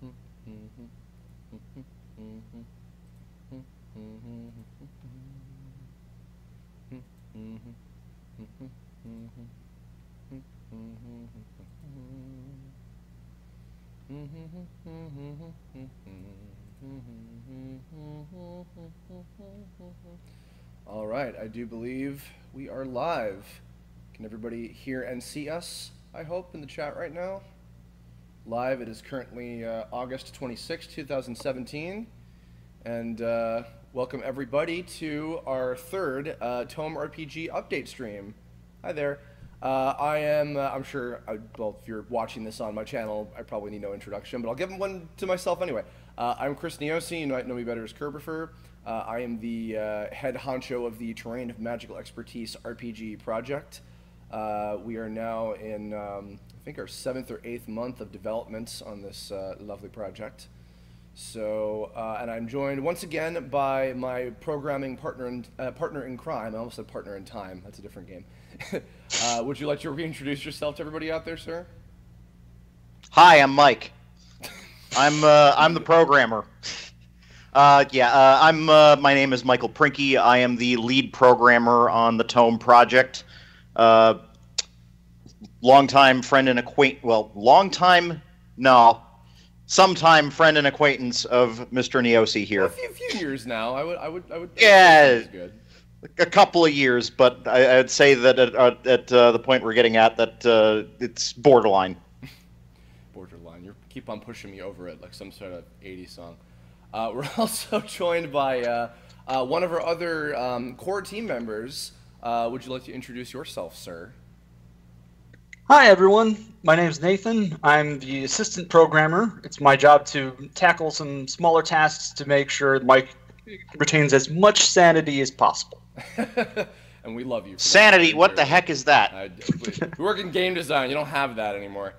All right, I do believe we are live. Can everybody hear and see us, I hope, in the chat right now? Live, it is currently August 26, 2017. And welcome everybody to our third TOME RPG update stream. Hi there. I'm sure, well, if you're watching this on my channel, I probably need no introduction, but I'll give one to myself anyway. I'm Chris Niosi, you might know me better as Kerbifer. I am the head honcho of the Terrain of Magical Expertise RPG project. We are now in, I think, our 7th or 8th month of development on this lovely project. So, and I'm joined once again by my programming partner in crime. I almost said partner in time. That's a different game. Would you like to reintroduce yourself to everybody out there, sir? Hi, I'm Mike. I'm the programmer. My name is Michael Prinke. I am the lead programmer on the TOME project. Longtime friend and sometime friend and acquaintance of Mr. Niosi here. Well, a few years now. I would. Yeah, good. A couple of years, but I'd say that at the point we're getting at, that it's borderline. Borderline. You keep on pushing me over it like some sort of 80s song. We're also joined by one of our other core team members. Would you like to introduce yourself, sir? Hi everyone, my name's Nathan. I'm the assistant programmer. It's my job to tackle some smaller tasks to make sure Mike retains as much sanity as possible. And we love you. Sanity? What the heck is that? We work in game design. You don't have that anymore.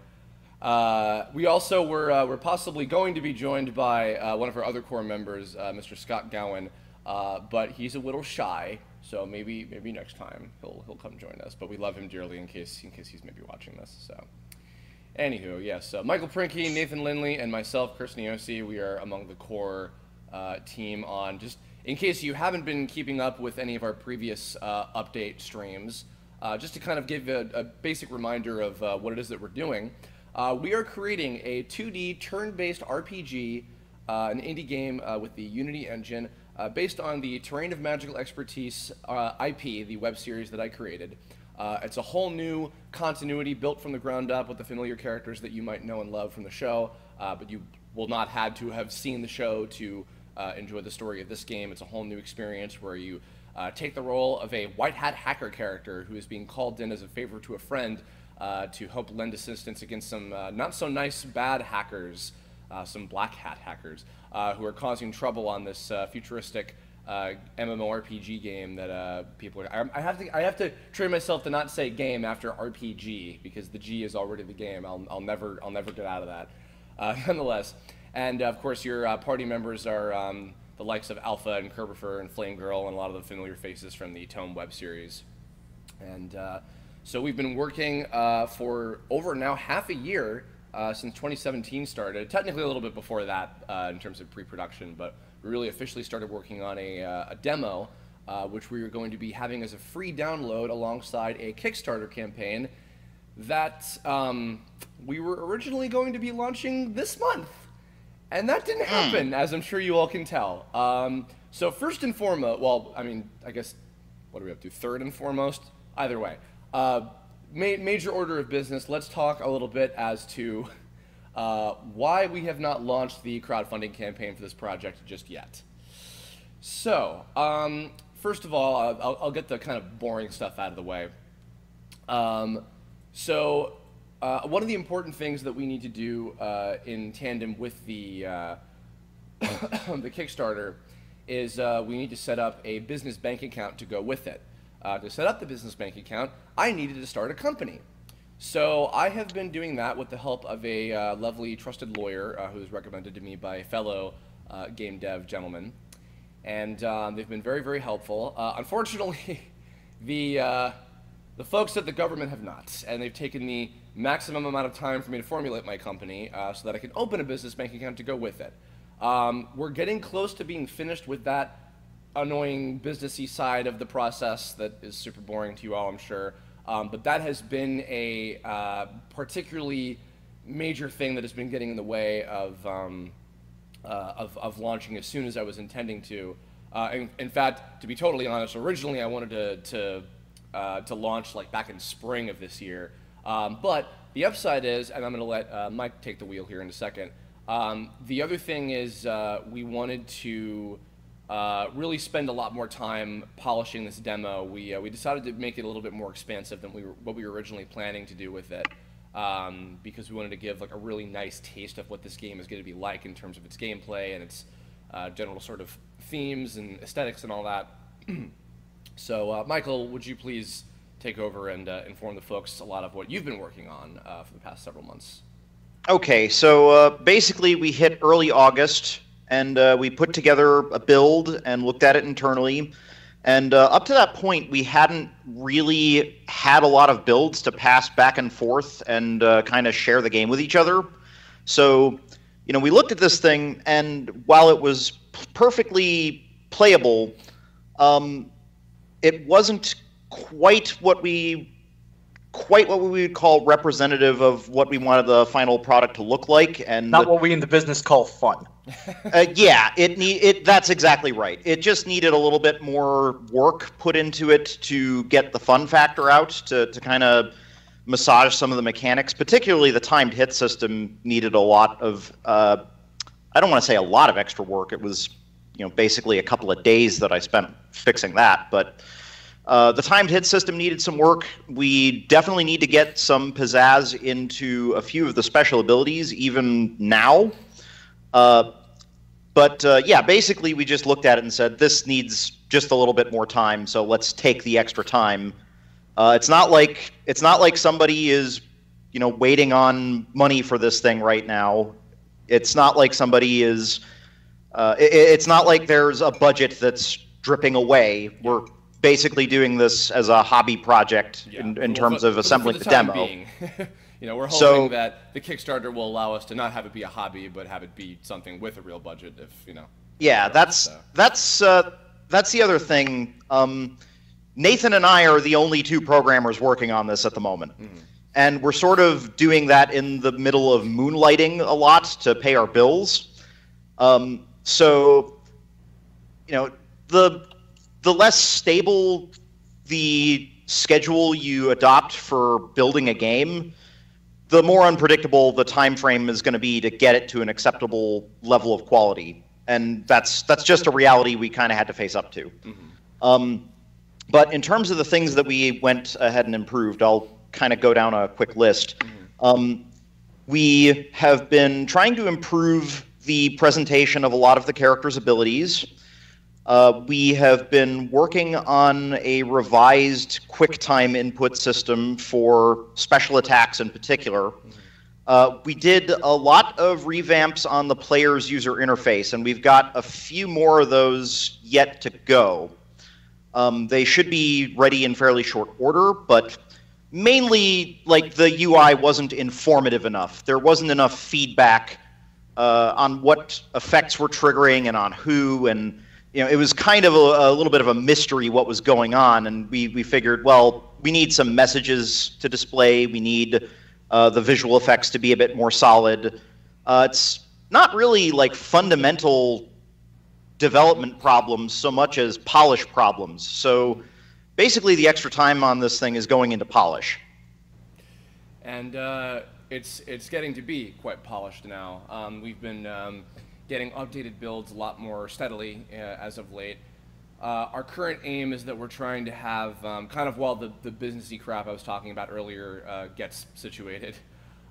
We also we're possibly going to be joined by one of our other core members, Mr. Scott Gowan, but he's a little shy. So maybe next time he'll come join us. But we love him dearly in case he's maybe watching this. So, anywho, yes. Michael Prinke, Nathan Lindley, and myself, Chris Niosi, we are among the core team on. Just in case you haven't been keeping up with any of our previous update streams, just to kind of give a basic reminder of what it is that we're doing. We are creating a 2D turn-based RPG, an indie game with the Unity engine. Based on the Terrain of Magical Expertise IP, the web series that I created. It's a whole new continuity built from the ground up with the familiar characters that you might know and love from the show, but you will not had to have seen the show to enjoy the story of this game. It's a whole new experience where you take the role of a white hat hacker character who is being called in as a favor to a friend to help lend assistance against some not so nice bad hackers, some black hat hackers, who are causing trouble on this futuristic MMORPG game that people are. I have to train myself to not say game after RPG because the G is already the game. I'll never get out of that. Nonetheless, and of course your party members are the likes of Alpha and Kerbifer and Flame Girl and a lot of the familiar faces from the TOME web series. And so we've been working for over now half a year. Since 2017 started, technically a little bit before that in terms of pre-production, but we really officially started working on a demo, which we are going to be having as a free download alongside a Kickstarter campaign that we were originally going to be launching this month. And that didn't happen, as I'm sure you all can tell. So first and foremost, well, I mean, I guess, what are we up to? Third and foremost? Either way. Major order of business, let's talk a little bit as to why we have not launched the crowdfunding campaign for this project just yet. So, first of all, I'll get the kind of boring stuff out of the way. One of the important things that we need to do in tandem with the, the Kickstarter is we need to set up a business bank account to go with it. To set up the business bank account, I needed to start a company. So I have been doing that with the help of a lovely, trusted lawyer who was recommended to me by a fellow game dev gentleman. And they've been very, very helpful. Unfortunately, the folks at the government have not, and they've taken the maximum amount of time for me to formulate my company so that I can open a business bank account to go with it. We're getting close to being finished with that annoying businessy side of the process that is super boring to you all, I'm sure. But that has been a particularly major thing that has been getting in the way of launching as soon as I was intending to. In fact, to be totally honest, originally I wanted to launch like back in spring of this year. But the upside is, and I'm going to let Mike take the wheel here in a second. The other thing is we wanted to really spend a lot more time polishing this demo. We decided to make it a little bit more expansive than what we were originally planning to do with it, because we wanted to give like a really nice taste of what this game is going to be like in terms of its gameplay and its general sort of themes and aesthetics and all that. So, Michael, would you please take over and inform the folks a lot of what you've been working on for the past several months? Okay, so basically we hit early August, and we put together a build and looked at it internally. And up to that point, we hadn't really had a lot of builds to pass back and forth and kind of share the game with each other. So, you know, we looked at this thing, and while it was perfectly playable, it wasn't quite what we would call representative of what we wanted the final product to look like, and not what we in the business call fun. Yeah, that's exactly right. It just needed a little bit more work put into it to get the fun factor out, to kind of massage some of the mechanics. Particularly the timed hit system needed a lot of, I don't want to say a lot of extra work. It was, you know, basically a couple of days that I spent fixing that, but the timed hit system needed some work. We definitely need to get some pizzazz into a few of the special abilities, even now. Yeah, basically we just looked at it and said, this needs just a little bit more time, so let's take the extra time. It's not like somebody is, you know, waiting on money for this thing right now. It's not like somebody is. It's not like there's a budget that's dripping away. We're basically doing this as a hobby project in terms of assembling the demo. You know, we're hoping that the Kickstarter will allow us to not have it be a hobby, but have it be something with a real budget. If you know. Yeah, that's the other thing. Nathan and I are the only two programmers working on this at the moment, and we're sort of doing that in the middle of moonlighting a lot to pay our bills. So, you know, the less stable the schedule you adopt for building a game, the more unpredictable the time frame is going to be to get it to an acceptable level of quality, and that's just a reality we kind of had to face up to. But in terms of the things that we went ahead and improved, I'll kind of go down a quick list. We have been trying to improve the presentation of a lot of the characters' abilities. We have been working on a revised QuickTime input system for special attacks in particular. We did a lot of revamps on the player's user interface, and we've got a few more of those yet to go. They should be ready in fairly short order, but mainly, like, the UI wasn't informative enough. There wasn't enough feedback on what effects were triggering and on who, and you know, it was kind of a little bit of a mystery what was going on, and we figured, well, we need some messages to display. We need the visual effects to be a bit more solid. It's not really like fundamental development problems so much as polish problems. So basically the extra time on this thing is going into polish. And it's getting to be quite polished now. We've been getting updated builds a lot more steadily as of late. Our current aim is that we're trying to have, kind of while the businessy crap I was talking about earlier gets situated,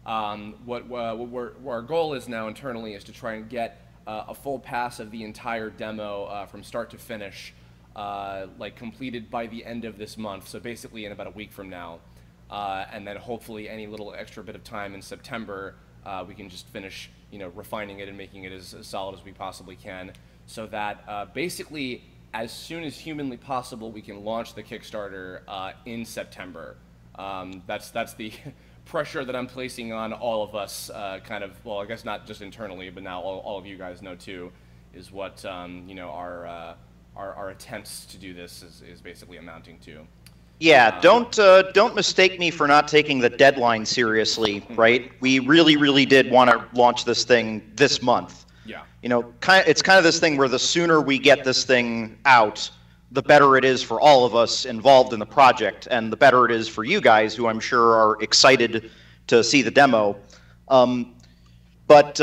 what our goal is now internally is to try and get a full pass of the entire demo from start to finish, like completed by the end of this month, so basically in about a week from now. And then hopefully any little extra bit of time in September, we can just finish, you know, refining it and making it as solid as we possibly can, so that basically as soon as humanly possible we can launch the Kickstarter in September. That's the pressure that I'm placing on all of us, kind of, well, I guess not just internally, but now all of you guys know too, is what you know, our attempts to do this is basically amounting to. Yeah, don't mistake me for not taking the deadline seriously, right? We really did want to launch this thing this month. Yeah. You know, it's kind of this thing where the sooner we get this thing out, the better it is for all of us involved in the project, and the better it is for you guys, who I'm sure are excited to see the demo. But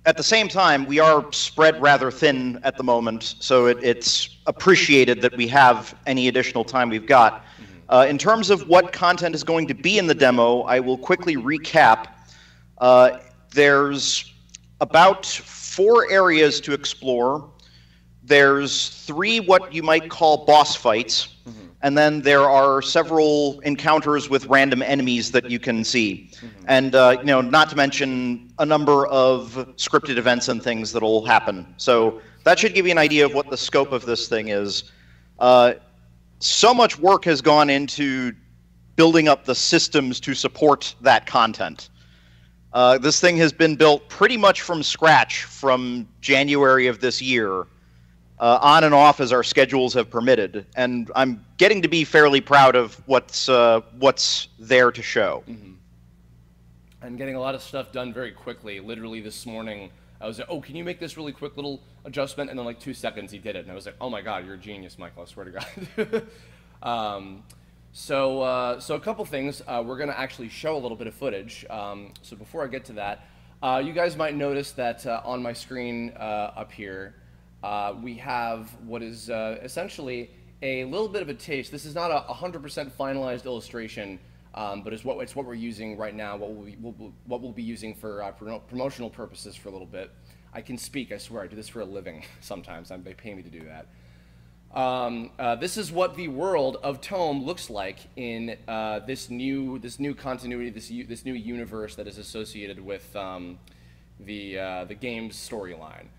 at the same time, we are spread rather thin at the moment, so it's appreciated that we have any additional time we've got. In terms of what content is going to be in the demo, I will quickly recap. There's about 4 areas to explore. There's 3 what you might call boss fights, and then there are several encounters with random enemies that you can see. And you know, not to mention a number of scripted events and things that'll happen. So that should give you an idea of what the scope of this thing is. So much work has gone into building up the systems to support that content. This thing has been built pretty much from scratch from January of this year, on and off as our schedules have permitted, and I'm getting to be fairly proud of what's there to show. And getting a lot of stuff done very quickly. Literally this morning, I was like, oh, can you make this really quick little adjustment? And then like 2 seconds he did it, and I was like, oh my god, you're a genius, Michael, I swear to God. So a couple things. We're going to actually show a little bit of footage. So before I get to that, you guys might notice that on my screen up here, we have what is essentially a little bit of a taste. This is not a 100% finalized illustration, but it's what we're using right now, what we'll be using for promotional purposes for a little bit. I can speak, I swear, I do this for a living sometimes. They pay me to do that. This is what the world of TOME looks like in this new continuity, this new universe that is associated with the game's storyline.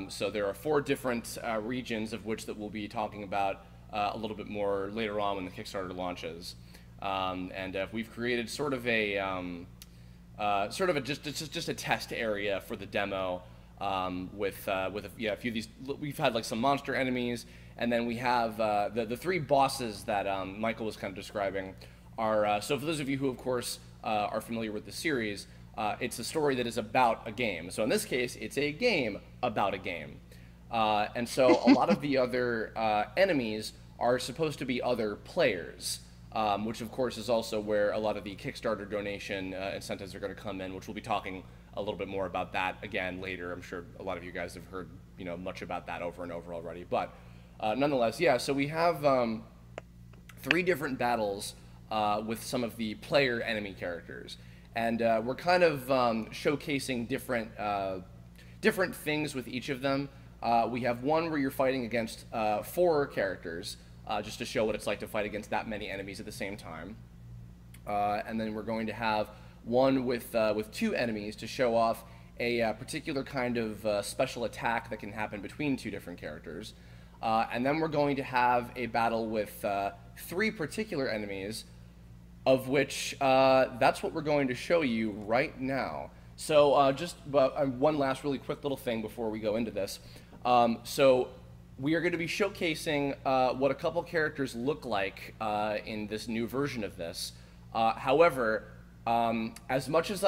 So there are 4 different regions of which that we'll be talking about a little bit more later on when the Kickstarter launches. And we've created sort of a just a test area for the demo with a few of these. We've had like some monster enemies, and then we have the 3 bosses that Michael was kind of describing are. So for those of you who, of course, are familiar with the series, it's a story that is about a game. So in this case, it's a game about a game. And so a lot of the other enemies are supposed to be other players, which of course is also where a lot of the Kickstarter donation incentives are going to come in, which we'll be talking a little bit more about that again later. I'm sure a lot of you guys have heard much about that over and over already. But nonetheless, yeah, so we have 3 different battles with some of the player enemy characters. And we're kind of showcasing different things with each of them. We have one where you're fighting against 4 characters, just to show what it's like to fight against that many enemies at the same time. And then we're going to have one with 2 enemies to show off a particular kind of special attack that can happen between 2 different characters. And then we're going to have a battle with 3 particular enemies, of which that's what we're going to show you right now. So just one last really quick little thing before we go into this. So we are going to be showcasing what a couple characters look like in this new version of this. However, as much as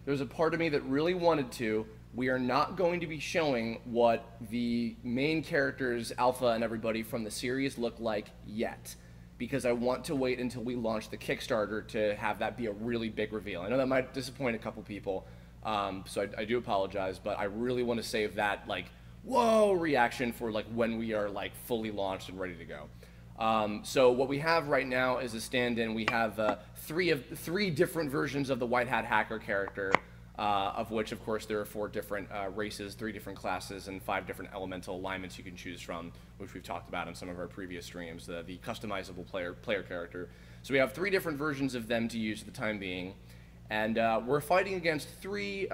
there's a part of me that really wanted to, we are not going to be showing what the main characters, Alpha and everybody from the series, look like yet, because I want to wait until we launch the Kickstarter to have that be a really big reveal. I know that might disappoint a couple people, so I do apologize, but I really want to save that whoa reaction for when we are fully launched and ready to go. So what we have right now is a stand-in. We have 3 different versions of the White Hat Hacker character, of which, of course, there are 4 different races, 3 different classes, and 5 different elemental alignments you can choose from, which we've talked about in some of our previous streams, the customizable player character. So we have 3 different versions of them to use at the time being, and we're fighting against 3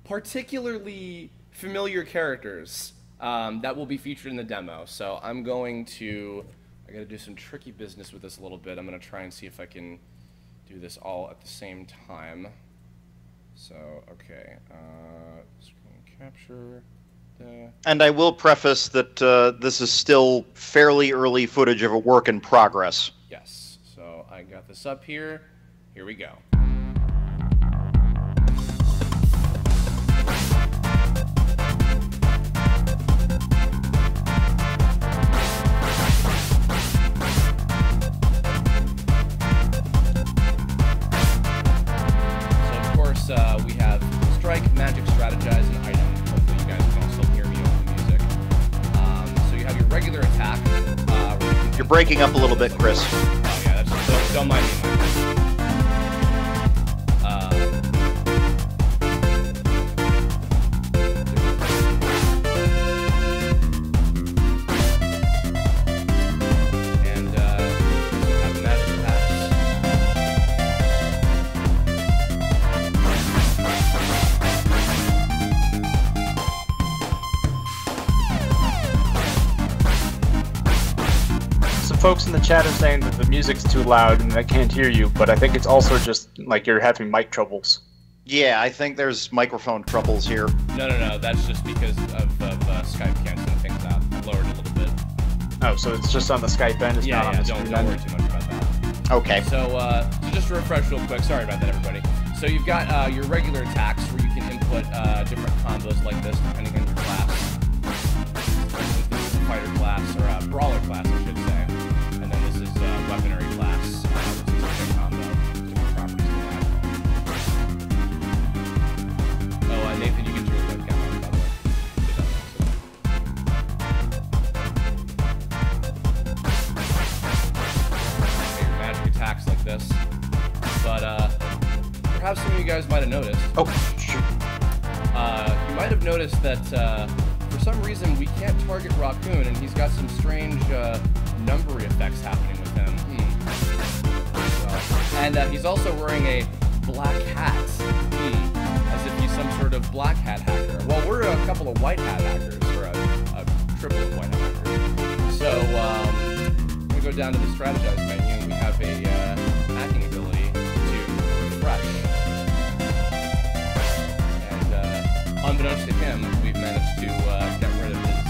particularly familiar characters that will be featured in the demo. So I gotta do some tricky business with this a little bit. I'm gonna try and see if I can do this all at the same time. So, okay, screen capture. And I will preface that this is still fairly early footage of a work in progress. Yes, so I got this up here. Here we go. We have strike, magic, strategize, and item. Hopefully you guys can also hear me over the music. So you have your regular attack. You're breaking up a little bit, Chris. Oh yeah, that's don't mind me. Folks in the chat are saying that the music's too loud and I can't hear you, but I think it's also just like you're having mic troubles. Yeah, I think there's microphone troubles here. No, that's just because of Skype canceling things out. I lowered it a little bit. Oh, so it's just on the Skype end, it's not on the screen don't worry too much about that. Okay. So just to refresh real quick, sorry about that, everybody. So you've got your regular attacks where you can input different combos like this depending on your class. For instance, this is a fighter class, or a brawler class, I should say. Weaponry class, which is a big combo, different properties to that. Oh, Nathan, you get your webcam on, by the way. Did that okay, your magic attacks like this. But, perhaps some of you guys might have noticed. Oh, shoot. You might have noticed that, for some reason, we can't target Raccoon, and he's got some strange, numbery effects happening with him. And he's also wearing a black hat, as if he's some sort of black hat hacker. Well, we're a couple of white hat hackers, or a triple of white hat hackers. So, I'm going to go down to the strategize menu, and we have a hacking ability to refresh. And unbeknownst to him, we've managed to get rid of his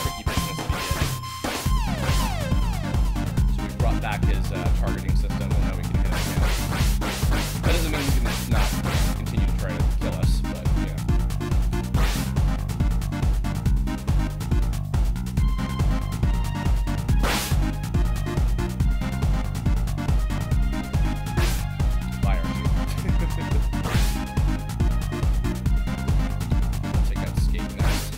tricky business that he did. So we brought back his targeting system, and now we can hit him again. That doesn't mean he can not continue to try to kill us, but yeah. Bye, Archie. Take out escape next.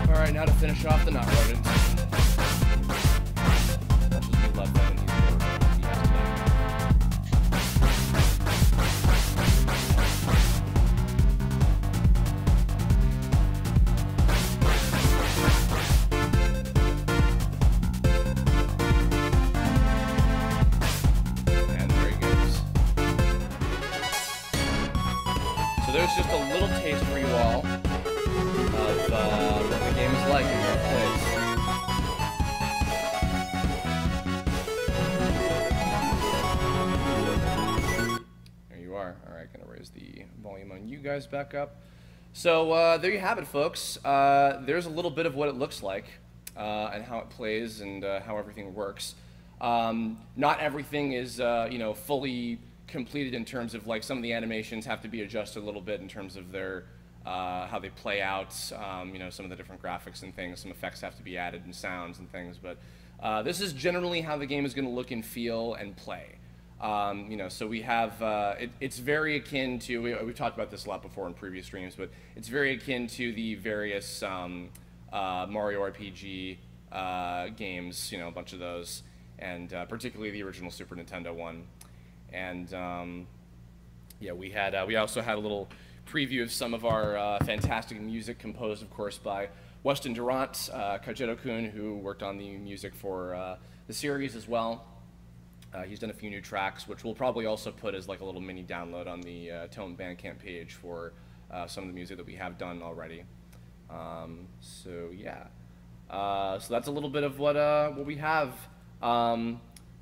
Alright, now to finish off the not rodents. Much as we love Evan, he's adorable. He has to die. And there he goes. So there's just a little taste for you all of what the game is like and how it plays. There you are. Alright, gonna raise the volume on you guys back up. So there you have it, folks. There's a little bit of what it looks like and how it plays and how everything works. Not everything is fully completed in terms of, like, some of the animations have to be adjusted a little bit in terms of their how they play out, some of the different graphics and things. Some effects have to be added and sounds and things, but this is generally how the game is going to look and feel and play. So we have, it's very akin to, we've talked about this a lot before in previous streams, but it's very akin to the various Mario RPG games, a bunch of those, and particularly the original Super Nintendo one. And yeah, we also had a little preview of some of our fantastic music composed, of course, by Weston Durant, Kajeto-kun, who worked on the music for the series as well. He's done a few new tracks, which we'll probably also put as like a little mini download on the TOME Bandcamp page for some of the music that we have done already. So yeah, so that's a little bit of what we have.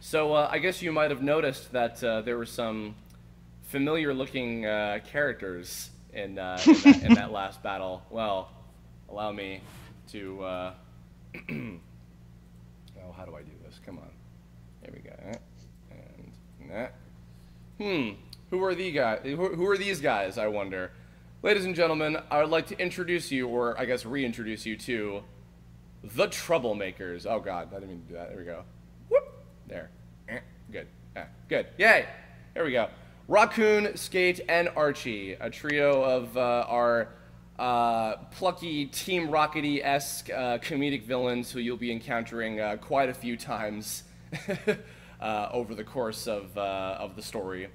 So I guess you might have noticed that there were some familiar-looking characters in that last battle. Well, allow me to. Oh, how do I do this? Come on. There we go. And that. Who are the guys? Who are these guys? I wonder. Ladies and gentlemen, I would like to introduce you, or I guess reintroduce you to the Troublemakers. Oh God, I didn't mean to do that. There we go. Whoop. There. Good. Good. Yay. There we go. Raccoon, Skate, and Archie, a trio of our plucky Team Rockety-esque comedic villains who you'll be encountering quite a few times over the course of the story.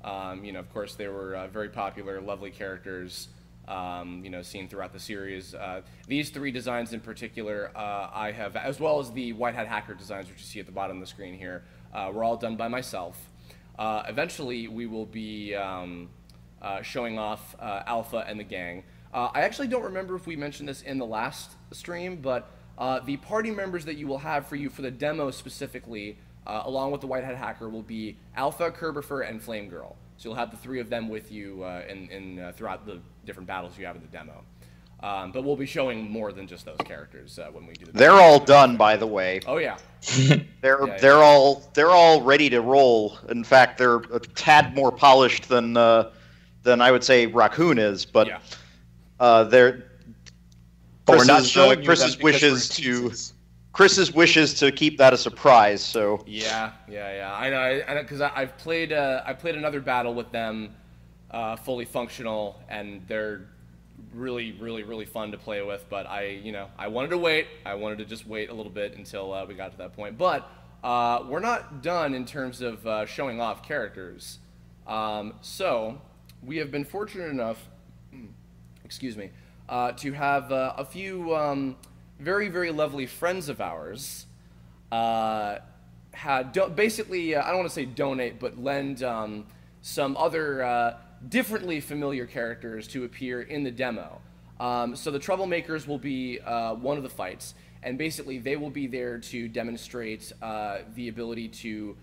You know, of course, they were very popular, lovely characters, you know, seen throughout the series. These three designs in particular, I have, as well as the White Hat Hacker designs, which you see at the bottom of the screen here, were all done by myself. Eventually, we will be showing off Alpha and the gang. I actually don't remember if we mentioned this in the last stream, but the party members that you will have for the demo specifically, along with the White Hat Hacker, will be Alpha, Kerbifer, and Flame Girl. So you'll have the three of them with you throughout the different battles you have in the demo. But we'll be showing more than just those characters when we do. They're all done, by the way. Oh yeah. They're all ready to roll. In fact, they're a tad more polished than I would say Raccoon is. But they're Chris's wishes to keep that a surprise. So yeah. I know because I've played another battle with them, fully functional, and they're really fun to play with. But I wanted to wait. I wanted to just wait a little bit until we got to that point. But we're not done in terms of showing off characters. So we have been fortunate enough, excuse me, to have a few very lovely friends of ours basically, I don't want to say donate, but lend some other differently familiar characters to appear in the demo. So the Troublemakers will be one of the fights, and basically they will be there to demonstrate the ability to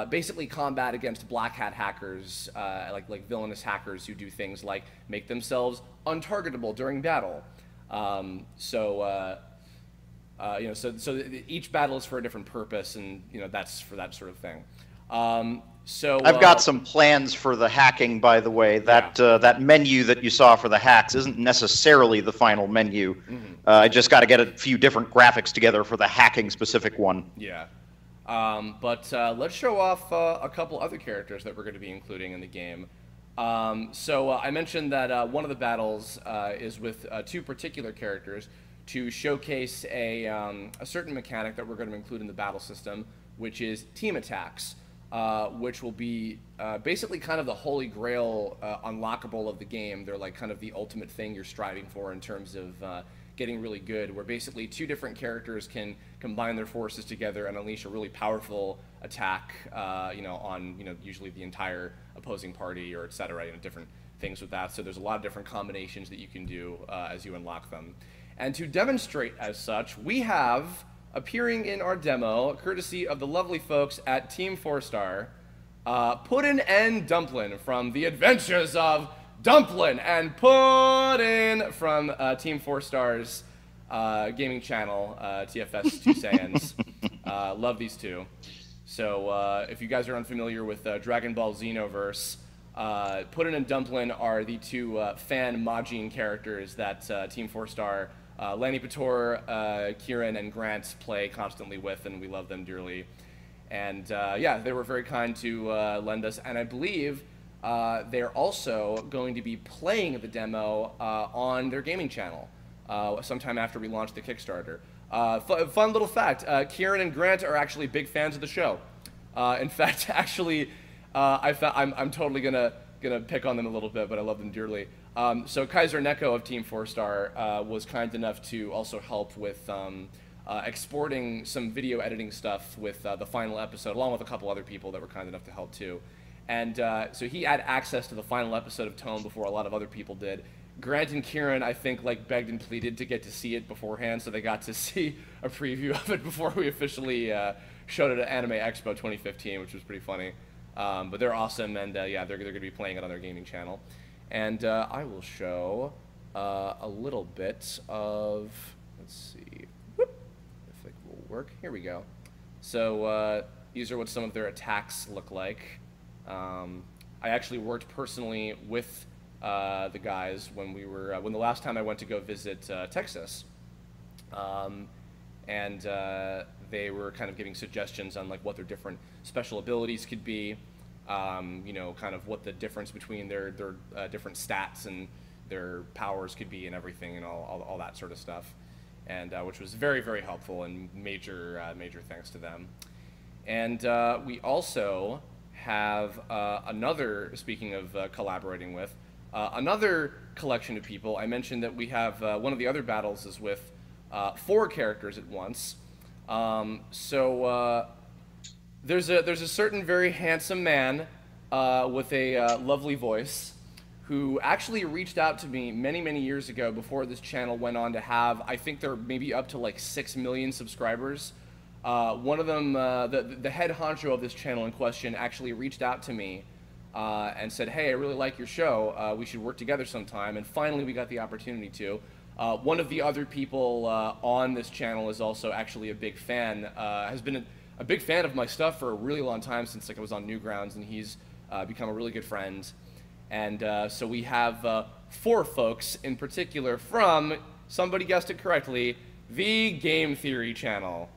basically combat against black hat hackers, like villainous hackers who do things like make themselves untargetable during battle. So each battle is for a different purpose, and that's for that sort of thing. So I've got some plans for the hacking, by the way. That menu that you saw for the hacks isn't necessarily the final menu. Mm-hmm. I just got to get a few different graphics together for the hacking specific one. Yeah. But let's show off a couple other characters that we're going to be including in the game. So I mentioned that one of the battles is with two particular characters to showcase a certain mechanic that we're going to include in the battle system, which is team attacks. Which will be basically kind of the holy grail unlockable of the game. They're like kind of the ultimate thing you're striving for in terms of getting really good, where basically two different characters can combine their forces together and unleash a really powerful attack, on usually the entire opposing party or etc. Different things with that. So there's a lot of different combinations that you can do as you unlock them. And to demonstrate as such, we have, appearing in our demo, courtesy of the lovely folks at Team 4-Star, Puddin' and Dumplin' from The Adventures of Dumplin' and Puddin' from Team 4-Star's gaming channel, TFS 2 Saiyans. Love these two. So if you guys are unfamiliar with Dragon Ball Xenoverse, Puddin' and Dumplin' are the two fan Majin characters that Team 4-Star Lanny Pator, Kieran, and Grant play constantly with, and we love them dearly. And they were very kind to lend us, and I believe they're also going to be playing the demo on their gaming channel sometime after we launch the Kickstarter. Fun little fact, Kieran and Grant are actually big fans of the show. In fact, actually, I'm totally gonna pick on them a little bit, but I love them dearly. So Kaiser Neko of Team 4-Star was kind enough to also help with exporting some video editing stuff with the final episode, along with a couple other people that were kind enough to help too. And so he had access to the final episode of Tome before a lot of other people did. Grant and Kieran, I think, like begged and pleaded to get to see it beforehand, so they got to see a preview of it before we officially showed it at Anime Expo 2015, which was pretty funny. But they're awesome, and yeah, they're going to be playing it on their gaming channel. And I will show a little bit of, let's see, whoop, if it will work. Here we go. So these are what some of their attacks look like. I actually worked personally with the guys when the last time I went to go visit Texas, and they were kind of giving suggestions on like what their different special abilities could be, you know, kind of what the difference between their different stats and their powers could be and everything, and all that sort of stuff, and which was very, very helpful, and major thanks to them. And we also have another, speaking of collaborating with, another collection of people. I mentioned that we have one of the other battles is with 4 characters at once. So there's a certain very handsome man with a lovely voice who actually reached out to me many years ago before this channel went on to have, I think they're maybe up to like 6 million subscribers. One of them, the head honcho of this channel in question, actually reached out to me and said, hey, I really like your show, we should work together sometime, and finally we got the opportunity to. One of the other people on this channel is also actually a big fan, has been a big fan of my stuff for a really long time, since like I was on Newgrounds, and he's become a really good friend. And so we have 4 folks in particular from, somebody guessed it correctly, the Game Theory channel.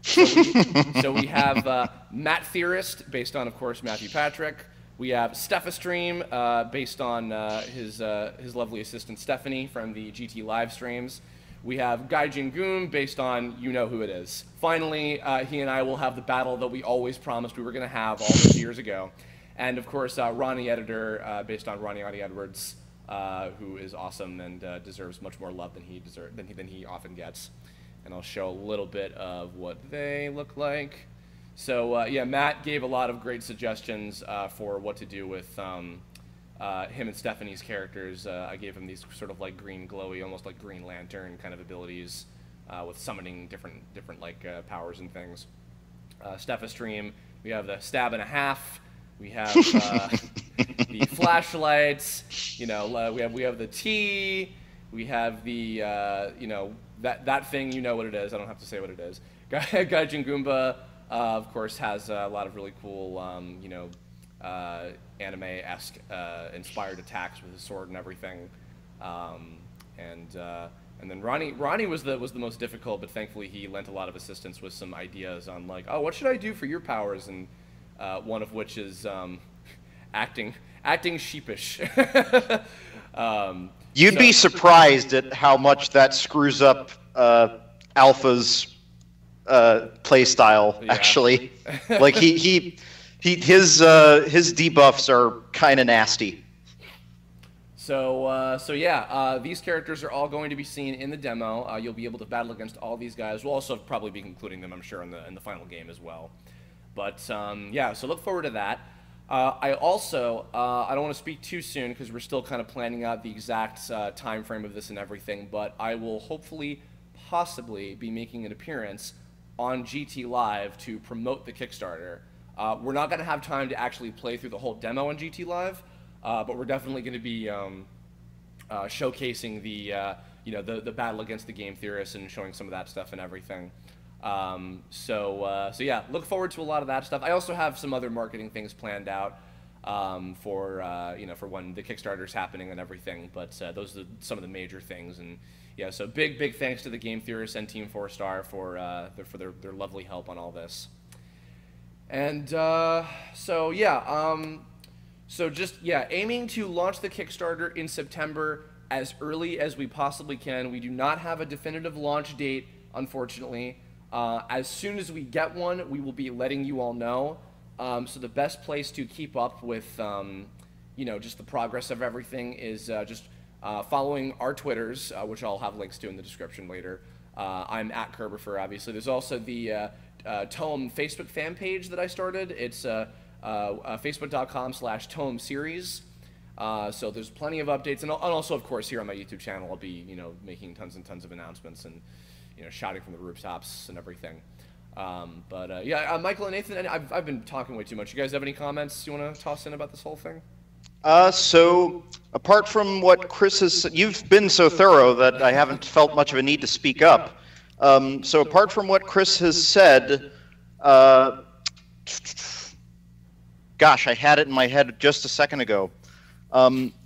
So we have Matt Theorist, based on, of course, Matthew Patrick. We have Stephastream, based on his lovely assistant Stephanie from the GT live streams. We have Gaijin Goom, based on you know who it is. Finally, he and I will have the battle that we always promised we were going to have all those years ago. And of course, Ronnie Editor, based on Ronnie Edwards, who is awesome and deserves much more love than he often gets. And I'll show a little bit of what they look like. So yeah, Matt gave a lot of great suggestions for what to do with him and Stephanie's characters. I gave him these sort of like green glowy, almost like Green Lantern kind of abilities with summoning different like powers and things. Stephastream, we have the stab and a half. We have the flashlights. You know, we have the T. We have the you know, that thing, you know what it is. I don't have to say what it is. Gaijin Goomba, of course, has a lot of really cool, you know, anime-esque inspired attacks with his sword and everything. And then Ronnie was the most difficult, but thankfully he lent a lot of assistance with some ideas on like, oh, what should I do for your powers? And one of which is acting sheepish. You'd be surprised at how much that screws up Alpha's play style. Yeah. Actually, like his debuffs are kind of nasty. So yeah, these characters are all going to be seen in the demo. You'll be able to battle against all these guys. We'll also probably be including them, I'm sure, in the final game as well. But yeah, so look forward to that. I also, I don't want to speak too soon because we're still kind of planning out the exact time frame of this and everything, but I will hopefully, possibly be making an appearance on GT Live to promote the Kickstarter. We're not going to have time to actually play through the whole demo on GT Live, but we're definitely going to be showcasing the, you know, the battle against the game theorists and showing some of that stuff and everything. So yeah, look forward to a lot of that stuff. I also have some other marketing things planned out for you know, for when the Kickstarter's happening and everything. But those are some of the major things. And yeah, so big thanks to the Game Theorists and Team 4-Star for their lovely help on all this. And so yeah, so just yeah, aiming to launch the Kickstarter in September as early as we possibly can. We do not have a definitive launch date, unfortunately. As soon as we get one, we will be letting you all know. So the best place to keep up with, you know, just the progress of everything is just following our Twitters, which I'll have links to in the description later. I'm at Kerberfer, obviously. There's also the TOME Facebook fan page that I started. It's facebook.com/TOME series. So there's plenty of updates, and also, of course, here on my YouTube channel, I'll be, making tons and tons of announcements and, shouting from the rooftops and everything. Yeah, Michael and Nathan, I've been talking way too much. You guys have any comments you want to toss in about this whole thing? So apart from what Chris has, you've been so thorough that I haven't felt much of a need to speak up. So apart from what Chris has said, gosh, I had it in my head just a second ago.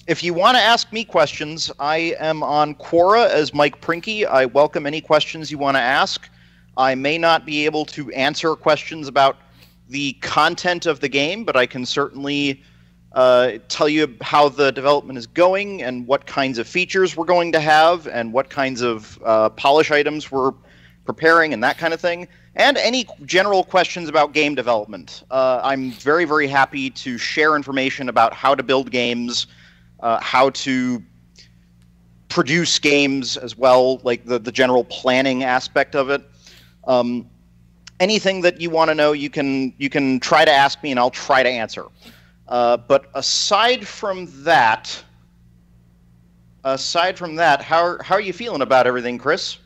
If you want to ask me questions, I am on Quora as Mike Prinke. I welcome any questions you want to ask. I may not be able to answer questions about the content of the game, but I can certainly tell you how the development is going and what kinds of features we're going to have and what kinds of polish items we're preparing and that kind of thing, and any general questions about game development. I'm very, very happy to share information about how to build games, how to produce games as well, like the general planning aspect of it. Anything that you want to know, you can try to ask me and I'll try to answer. But aside from that, how are you feeling about everything, Chris?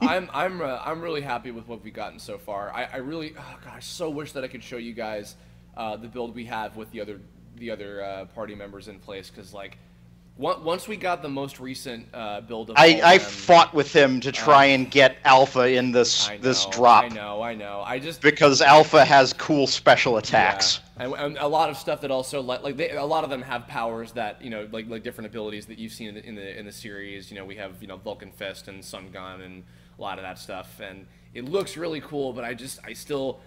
I'm really happy with what we've gotten so far. I really, oh gosh, so wish that I could show you guys the build we have with the other party members in place, because like once we got the most recent build of I fought with him to try and get Alpha in this drop. I know. Because Alpha has cool special attacks. Yeah. And a lot of stuff that also a lot of them have powers that like different abilities that you've seen in the series. We have Vulcan Fist and Sun Gun and a lot of that stuff, and it looks really cool. But I still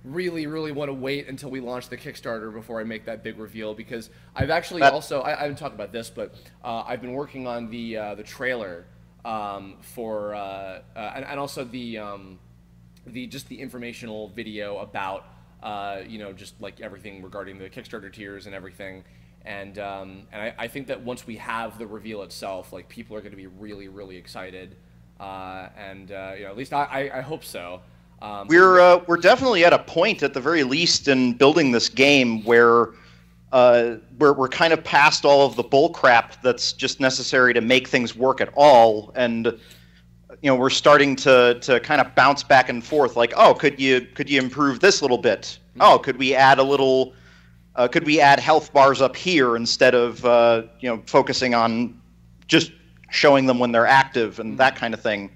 really want to wait until we launch the Kickstarter before I make that big reveal, because I've actually I haven't talked about this, but I've been working on the trailer for and also the informational video about just like everything regarding the Kickstarter tiers and everything, and I think that once we have the reveal itself, like people are going to be really excited, and at least I hope so. We're definitely at a point, at the very least, in building this game where we're kind of past all of the bull crap that's just necessary to make things work at all, and we're starting to kind of bounce back and forth. Like, oh, could you improve this little bit? Oh, could we add a little? Could we add health bars up here instead of focusing on just showing them when they're active and that kind of thing?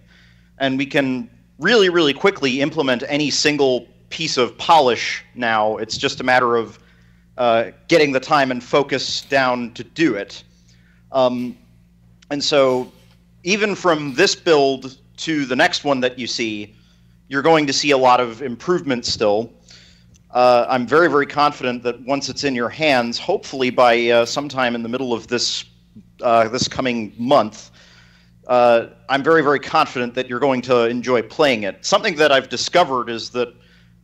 And we can really quickly implement any single piece of polish now. It's just a matter of getting the time and focus down to do it. And so even from this build to the next one that you see, you're going to see a lot of improvement still. I'm very confident that once it's in your hands, hopefully by sometime in the middle of this this coming month, I'm very confident that you're going to enjoy playing it. Something that I've discovered is that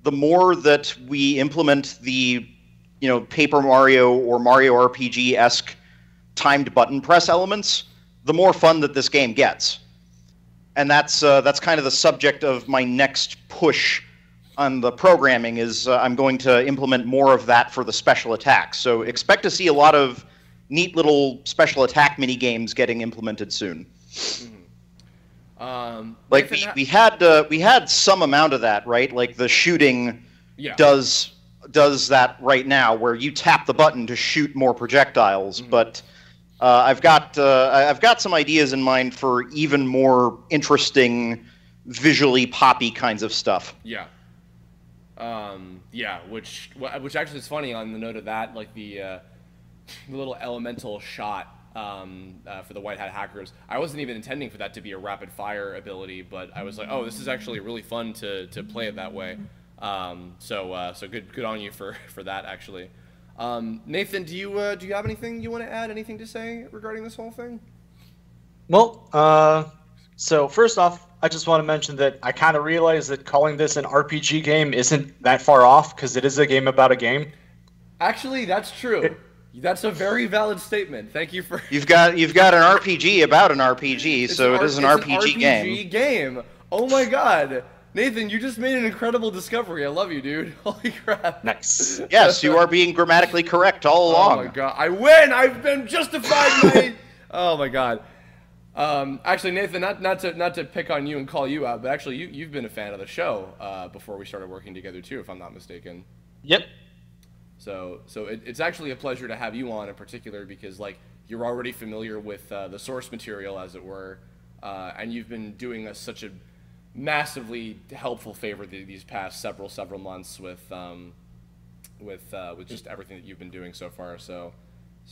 the more that we implement the Paper Mario or Mario RPG-esque timed button press elements, the more fun that this game gets. And that's kind of the subject of my next push on the programming. Is I'm going to implement more of that for the special attacks. So expect to see a lot of neat little special attack mini games getting implemented soon. Like we had some amount of that, right? Like the shooting does that right now, where you tap the button to shoot more projectiles. But I've got some ideas in mind for even more interesting, visually poppy kinds of stuff. Which actually is funny on the note of that, like the little elemental shot for the White Hat hackers. I wasn't even intending for that to be a rapid fire ability, but I was like, oh, this is actually really fun to play it that way. So good on you for that, actually. Nathan, do you have anything you want to add? Anything to say regarding this whole thing? Well, so first off, I just want to mention that I kind of realized that calling this an RPG game isn't that far off, because it is a game about a game. Actually, that's true. That's a very valid statement. Thank you for. You've got an RPG about an RPG, so it is an RPG game. RPG game. Oh my god, Nathan, you just made an incredible discovery. I love you, dude. Holy crap. Nice. Yes, you are being grammatically correct all along. Oh my god, I win. I've been justified. Oh my god. Actually, Nathan, not to pick on you and call you out, but actually, you've been a fan of the show before we started working together too, if I'm not mistaken. Yep. So it's actually a pleasure to have you on in particular because like you're already familiar with the source material, as it were, and you've been doing us such a massively helpful favor these past several months with just everything that you've been doing so far. So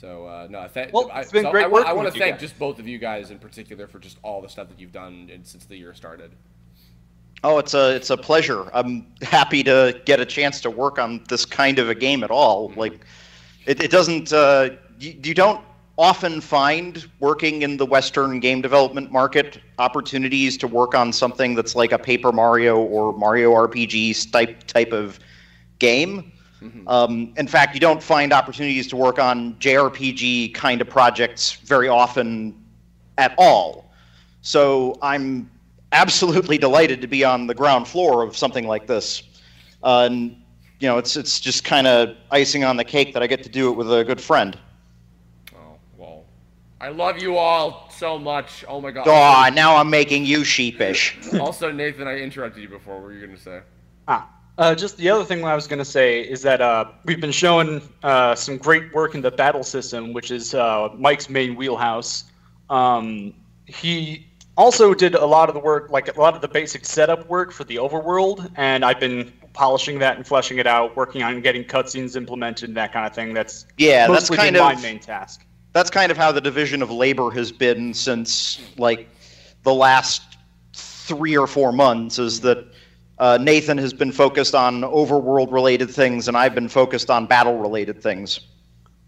no, it's been great working I want with to you thank guys. just both of you guys in particular for just all the stuff that you've done since the year started. Oh, it's a pleasure. I'm happy to get a chance to work on this kind of a game at all. Like, it doesn't. You don't often find working in the Western game development market opportunities to work on something that's like a Paper Mario or Mario RPG type of game. In fact, you don't find opportunities to work on JRPG kind of projects very often at all. So I'm absolutely delighted to be on the ground floor of something like this. And, you know, it's just kind of icing on the cake that I get to do it with a good friend. Oh, well, I love you all so much. Oh my god. Aw, now I'm making you sheepish. Also, Nathan, I interrupted you before. What were you going to say? Just the other thing I was going to say is that we've been showing some great work in the battle system, which is Mike's main wheelhouse. He also did a lot of the work, like a lot of the basic setup work for the overworld, and I've been polishing that and fleshing it out, working on getting cutscenes implemented and that kind of thing. That's mostly been my main task. That's kind of how the division of labor has been since, like, the last 3 or 4 months, is that Nathan has been focused on overworld-related things, and I've been focused on battle-related things.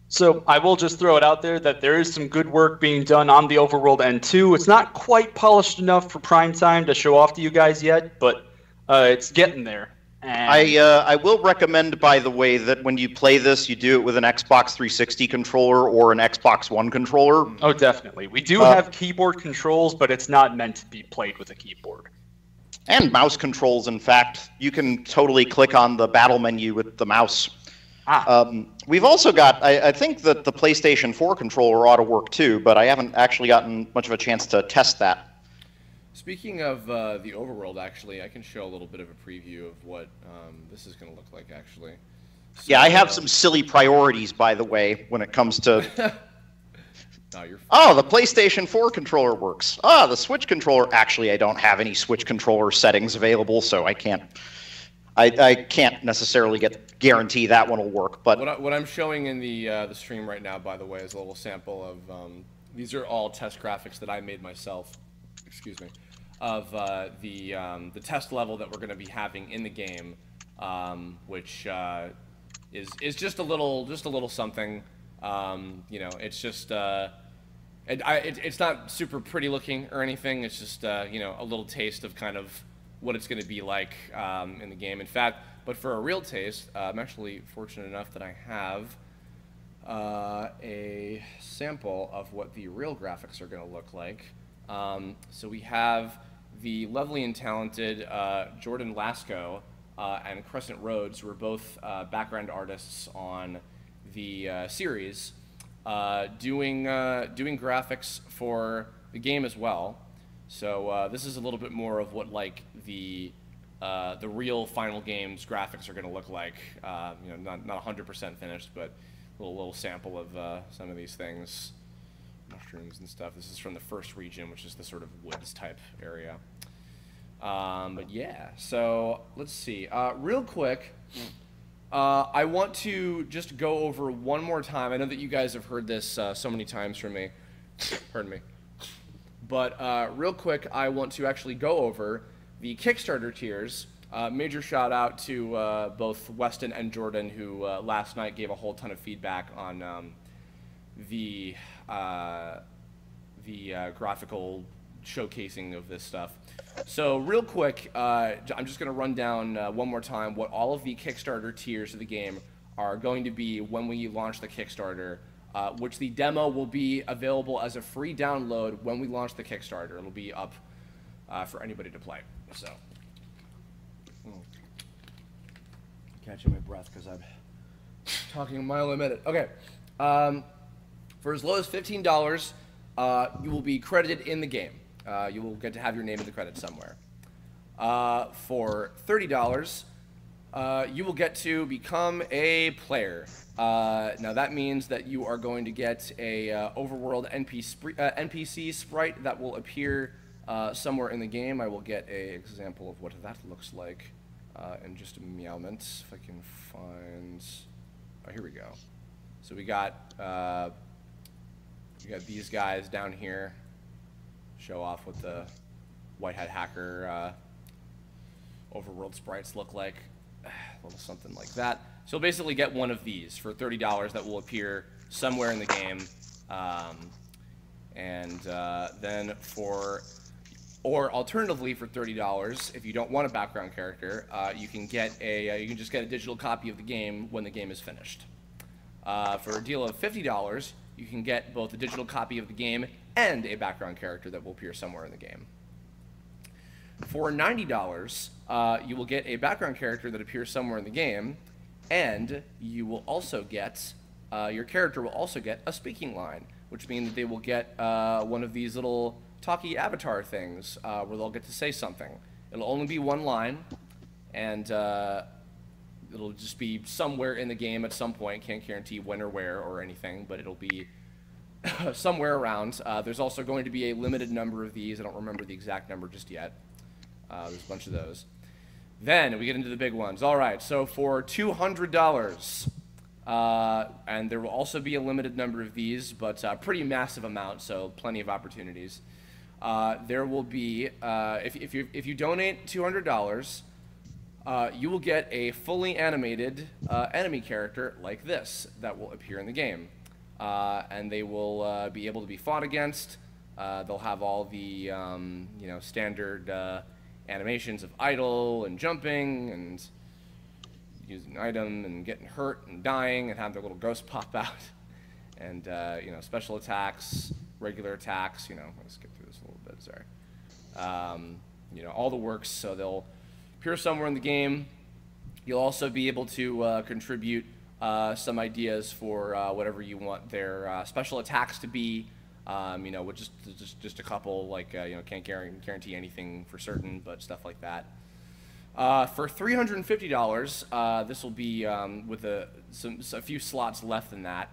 So I will just throw it out there that there is some good work being done on the overworld end too. It's not quite polished enough for prime time to show off to you guys yet, but it's getting there. And I will recommend, by the way, that when you play this, you do it with an Xbox 360 controller or an Xbox One controller. Oh, definitely. We do have keyboard controls, but it's not meant to be played with a keyboard. And mouse controls, in fact. You can totally click on the battle menu with the mouse. We've also got, I think that the PlayStation 4 controller ought to work too, but I haven't actually gotten much of a chance to test that. Speaking of the overworld, actually, I can show a little bit of a preview of what this is going to look like, actually. So, yeah, I have some silly priorities, by the way, when it comes to... No, you're fine. Oh, the PlayStation 4 controller works. Ah, the Switch controller... Actually, I don't have any Switch controller settings available, so I can't necessarily guarantee that one will work. But what I'm showing in the stream right now, by the way, is a little sample of these are all test graphics that I made myself. Excuse me, of the test level that we're going to be having in the game, which is just a little something. You know, it's just it's not super pretty looking or anything. It's just you know, a little taste of kind of what it's going to be like in the game. In fact, but for a real taste, I'm actually fortunate enough that I have a sample of what the real graphics are going to look like. So we have the lovely and talented Jordan Lasco and Crescent Rhodes, who are both background artists on the series, doing graphics for the game as well. So this is a little bit more of what like the real final game's graphics are going to look like. You know, not 100% finished, but a little sample of some of these things. Mushrooms and stuff. This is from the first region, which is the sort of woods type area. But yeah, so let's see. Real quick, I want to just go over one more time. I know that you guys have heard this so many times from me. Pardon me. But real quick, I want to actually go over the Kickstarter tiers. Major shout out to both Weston and Jordan, who last night gave a whole ton of feedback on the graphical showcasing of this stuff. So real quick, I'm just going to run down one more time what all of the Kickstarter tiers of the game are going to be when we launch the Kickstarter, which the demo will be available as a free download when we launch the Kickstarter. It'll be up for anybody to play. So, catching my breath because I'm talking a mile a minute. Okay, for as low as $15, you will be credited in the game. You will get to have your name in the credits somewhere. For $30, you will get to become a player. Now that means that you are going to get a overworld NPC sprite that will appear somewhere in the game. I will get an example of what that looks like in just a meowment, if I can find. Oh, here we go. So we got these guys down here. Show off what the white hat hacker overworld sprites look like. A little something like that. So you'll basically get one of these for $30 that will appear somewhere in the game. Then or alternatively for $30, if you don't want a background character, you can just get a digital copy of the game when the game is finished. For a deal of $50, you can get both a digital copy of the game and a background character that will appear somewhere in the game. For $90, you will get a background character that appears somewhere in the game, and you will also get, your character will also get a speaking line, which means that they will get one of these little talkie avatar things where they'll get to say something. It'll only be one line, and it'll just be somewhere in the game at some point. Can't guarantee when or where or anything, but it'll be somewhere around. There's also going to be a limited number of these. I don't remember the exact number just yet. There's a bunch of those. Then we get into the big ones. All right, so for $200, and there will also be a limited number of these, but a pretty massive amount, so plenty of opportunities. There will be, if you donate $200, you will get a fully animated enemy character like this that will appear in the game. And they will be able to be fought against. They'll have all the standard animations of idle and jumping and using an item and getting hurt and dying and have their little ghost pop out. And special attacks, regular attacks. Let's get through this a little bit. Sorry. All the works. So they'll appear somewhere in the game. You'll also be able to contribute some ideas for whatever you want their special attacks to be. With just a couple, like can't guarantee anything for certain, but stuff like that. For $350, this will be with a few slots left than that,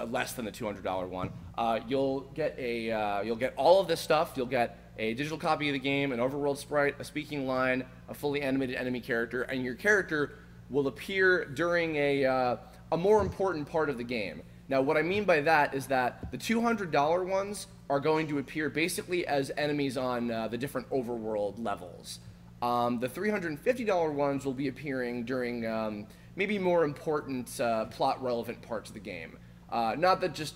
less than the $200 one. You'll get all of this stuff. You'll get a digital copy of the game, an overworld sprite, a speaking line, a fully animated enemy character, and your character will appear during a more important part of the game. Now, what I mean by that is that the $200 ones are going to appear basically as enemies on the different overworld levels. The $350 ones will be appearing during maybe more important plot-relevant parts of the game. Not that just,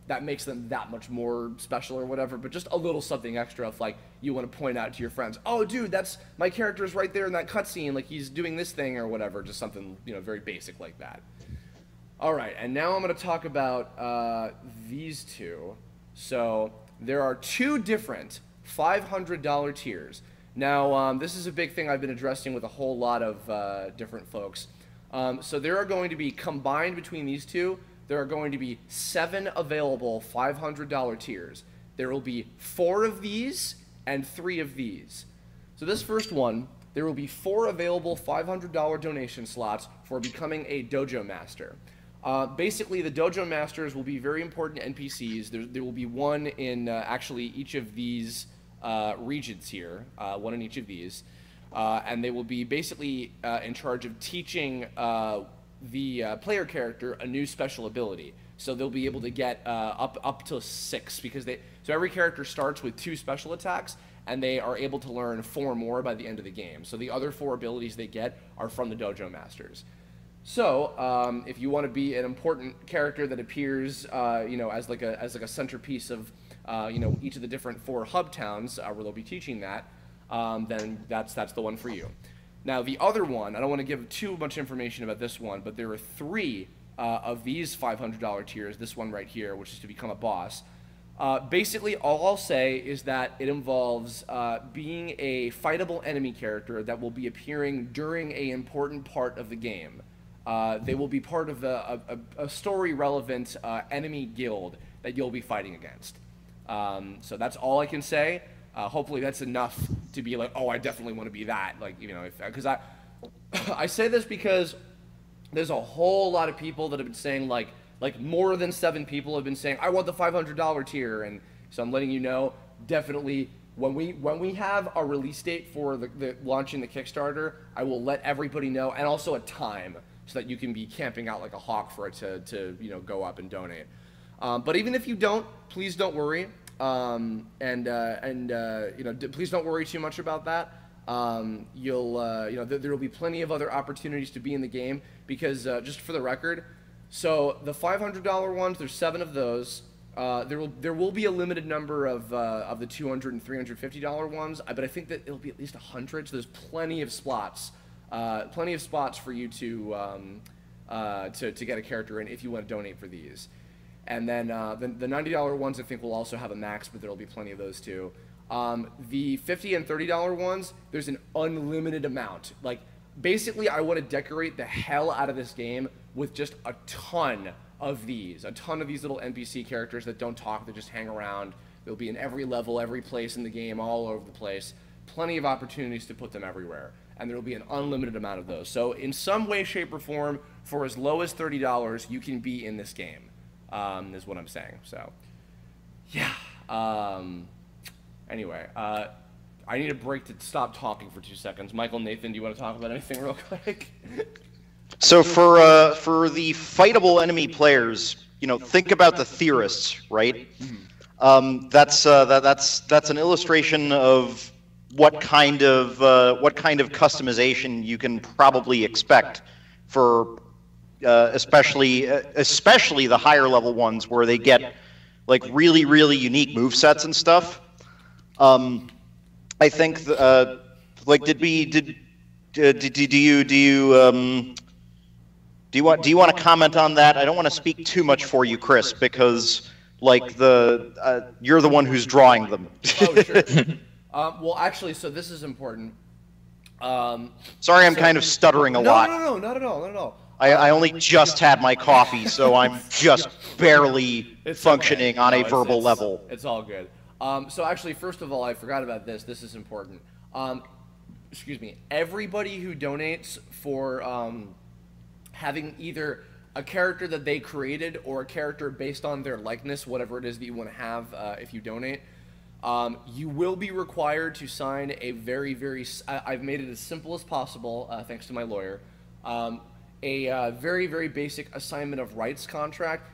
that makes them that much more special or whatever, but just a little something extra if, like, you want to point out to your friends, oh, dude, that's my character's right there in that cutscene, like, he's doing this thing or whatever, just something, very basic like that. All right, and now I'm going to talk about these two. So there are two different $500 tiers. Now, this is a big thing I've been addressing with a whole lot of different folks. So there are going to be, combined between these two, there are going to be 7 available $500 tiers. There will be 4 of these and 3 of these. So this first one, there will be 4 available $500 donation slots for becoming a dojo master. Basically, the dojo masters will be very important NPCs. There will be one in actually each of these regions here, one in each of these. And they will be basically in charge of teaching the player character a new special ability. So they'll be able to get up to 6 because so every character starts with 2 special attacks, and they are able to learn 4 more by the end of the game. So the other 4 abilities they get are from the dojo masters. So, if you want to be an important character that appears, as like a centerpiece of, each of the different 4 hub towns where they'll be teaching that, then that's the one for you. Now, the other one, I don't want to give too much information about this one, but there are 3 of these $500 tiers, this one right here, which is to become a boss. Basically, all I'll say is that it involves being a fightable enemy character that will be appearing during an important part of the game. They will be part of a story-relevant enemy guild that you'll be fighting against. So that's all I can say. Hopefully that's enough to be like, oh, I definitely want to be that. Like, you know, because I say this because there's a whole lot of people that have been saying, like more than 7 people have been saying, I want the $500 tier. And so I'm letting you know, definitely, when we have a release date for the launching the Kickstarter, I will let everybody know, and also a time, so that you can be camping out like a hawk for it to you know, go up and donate. But even if you don't, please don't worry. You know, please don't worry too much about that. You know, there will be plenty of other opportunities to be in the game, because just for the record, so the $500 ones, there's 7 of those. There will be a limited number of the $200 and $350 ones, but I think that it'll be at least 100. So there's plenty of spots for you to get a character in if you want to donate for these. And then the $90 ones, I think, will also have a max, but there will be plenty of those too. The $50 and $30 ones, there's an unlimited amount. Like, basically, I want to decorate the hell out of this game with just a ton of these little NPC characters that don't talk, that just hang around. They'll be in every level, every place in the game, all over the place. Plenty of opportunities to put them everywhere. And there will be an unlimited amount of those. So in some way, shape, or form, for as low as $30, you can be in this game, is what I'm saying. So, yeah. Anyway, I need a break to stop talking for 2 seconds. Michael, Nathan, do you want to talk about anything real quick? So for the fightable enemy players, you know, think about the theorists, right? That's an illustration of what kind of customization you can probably expect for especially the higher level ones, where they get like really unique movesets and stuff. I think like do you want to comment on that? I don't want to speak too much for you, Chris, because like you're the one who's drawing them. Oh, sure. Well, actually, so this is important. Sorry, I'm kind of stuttering a lot. No, not at all, not at all. I only just had my coffee, so I'm just barely functioning on a verbal level. It's all good. So actually, first of all, I forgot about this. This is important. Excuse me. Everybody who donates for having either a character that they created or a character based on their likeness, whatever it is that you want to have if you donate, you will be required to sign a I've made it as simple as possible, thanks to my lawyer, a very basic assignment of rights contract.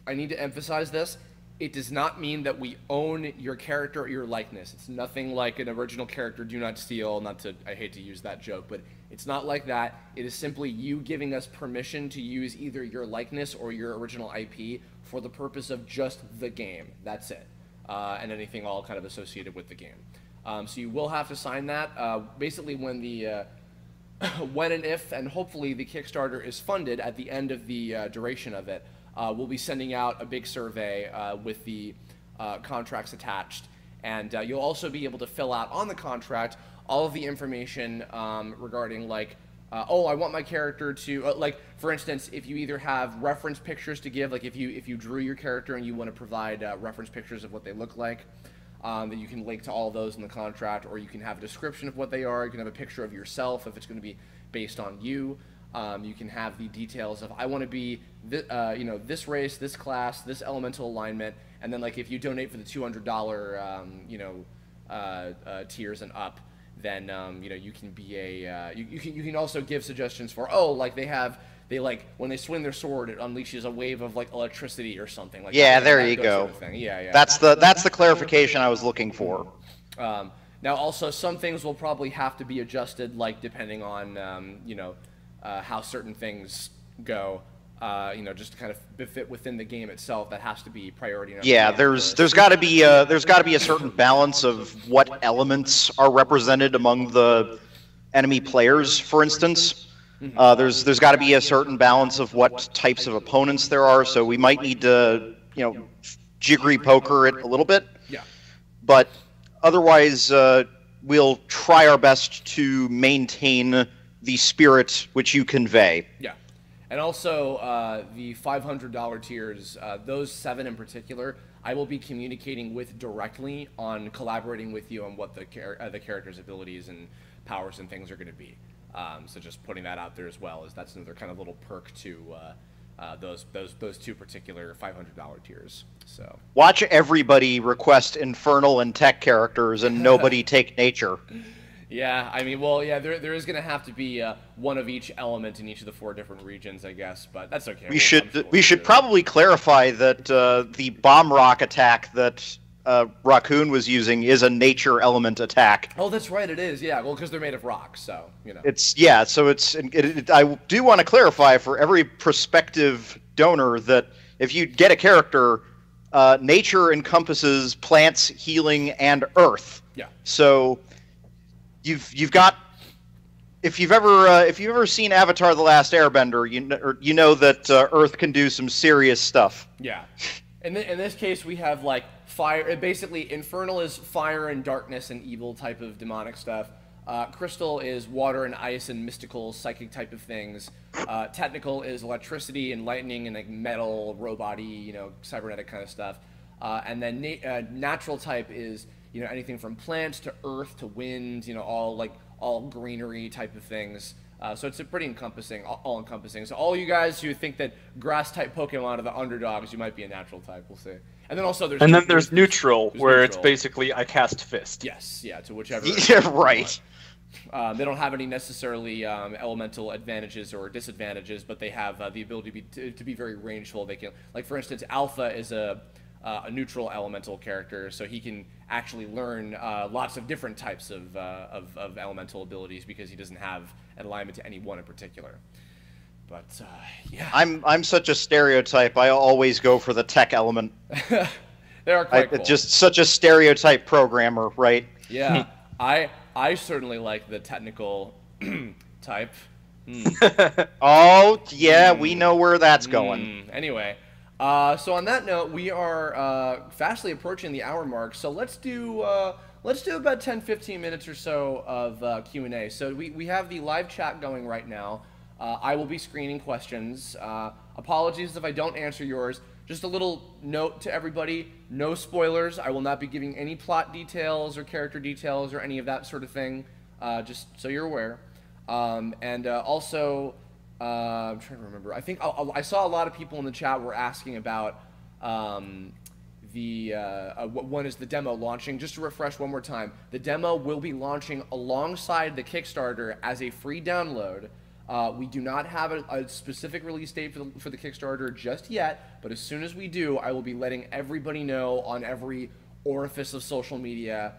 I need to emphasize this. It does not mean that we own your character or your likeness. It's nothing like an original character, do not steal. I hate to use that joke, but it's not like that. It is simply you giving us permission to use either your likeness or your original IP for the purpose of just the game. That's it. And anything all kind of associated with the game. So you will have to sign that. Basically, when when and if, and hopefully the Kickstarter is funded at the end of the duration of it, we'll be sending out a big survey with the contracts attached. And you'll also be able to fill out on the contract all of the information regarding, like, oh, I want my character to, like, for instance, if you either have reference pictures to give, like if you drew your character and you want to provide reference pictures of what they look like, that you can link to all those in the contract, or you can have a description of what they are. You can have a picture of yourself if it's going to be based on you. You can have the details of, I want to be, this race, this class, this elemental alignment, and then, like, if you donate for the $200, tiers and up, then you can be a you can also give suggestions for, oh, like when they swing their sword, it unleashes a wave of like electricity or something like that. Yeah, there you go. Sort of yeah. That's the clarification I was looking for. Now, also, some things will probably have to be adjusted, like depending on how certain things go. Just to kind of fit within the game itself, that has to be priority number. Yeah, there's got to be a certain balance of what elements are represented among the enemy players, for instance. There's got to be a certain balance of what types of opponents there are, so we might need to, jiggery poker it a little bit. Yeah. But otherwise, we'll try our best to maintain the spirit which you convey. Yeah. And also, the $500 tiers, those 7 in particular, I will be communicating with directly on collaborating with you on what the character's abilities and powers and things are going to be. So just putting that out there as well, is that's another kind of little perk to those 2 particular $500 tiers. So watch everybody request infernal and tech characters, and nobody take nature. Yeah, I mean, well, yeah, there is going to have to be one of each element in each of the 4 different regions, I guess, but that's okay. We should probably clarify that the bomb rock attack that Raccoon was using is a nature element attack. Oh, that's right, it is. Yeah, well, because they're made of rock, so I do want to clarify for every prospective donor that if you get a character, nature encompasses plants, healing, and earth. Yeah. So you've got, if you've ever seen Avatar: The Last Airbender, you know that Earth can do some serious stuff. Yeah. In this case, we have like fire. Basically, infernal is fire and darkness and evil type of demonic stuff. Crystal is water and ice and mystical psychic type of things. Technical is electricity and lightning and like metal, robot-y, cybernetic kind of stuff. And then natural type is anything from plants to earth to wind, all greenery type of things. So it's a pretty encompassing, all-encompassing. So all you guys who think that grass-type Pokemon are the underdogs, you might be a natural type. We'll see. And then also there's neutral, where it's basically I cast fist. Yes, yeah, to whichever. Yeah, right. They don't have any necessarily elemental advantages or disadvantages, but they have the ability to be very rangeful. They can, like for instance, Alpha is a neutral elemental character, so he can actually learn lots of different types of elemental abilities because he doesn't have an alignment to any one in particular. But yeah, I'm such a stereotype. I always go for the tech element. They are quite cool. Just such a stereotype programmer, right? Yeah, I certainly like the technical type. Oh yeah, we know where that's going. Anyway. So on that note, we are fastly approaching the hour mark. So let's do about 10-15 minutes or so of Q&A. So we have the live chat going right now. I will be screening questions. Apologies if I don't answer yours. Just a little note to everybody: no spoilers. I will not be giving any plot details or character details or any of that sort of thing. Just so you're aware. Also. I'm trying to remember. I think I saw a lot of people in the chat were asking about when is the demo launching. Just to refresh one more time, the demo will be launching alongside the Kickstarter as a free download. We do not have a specific release date for the Kickstarter just yet, but as soon as we do, I will be letting everybody know on every orifice of social media.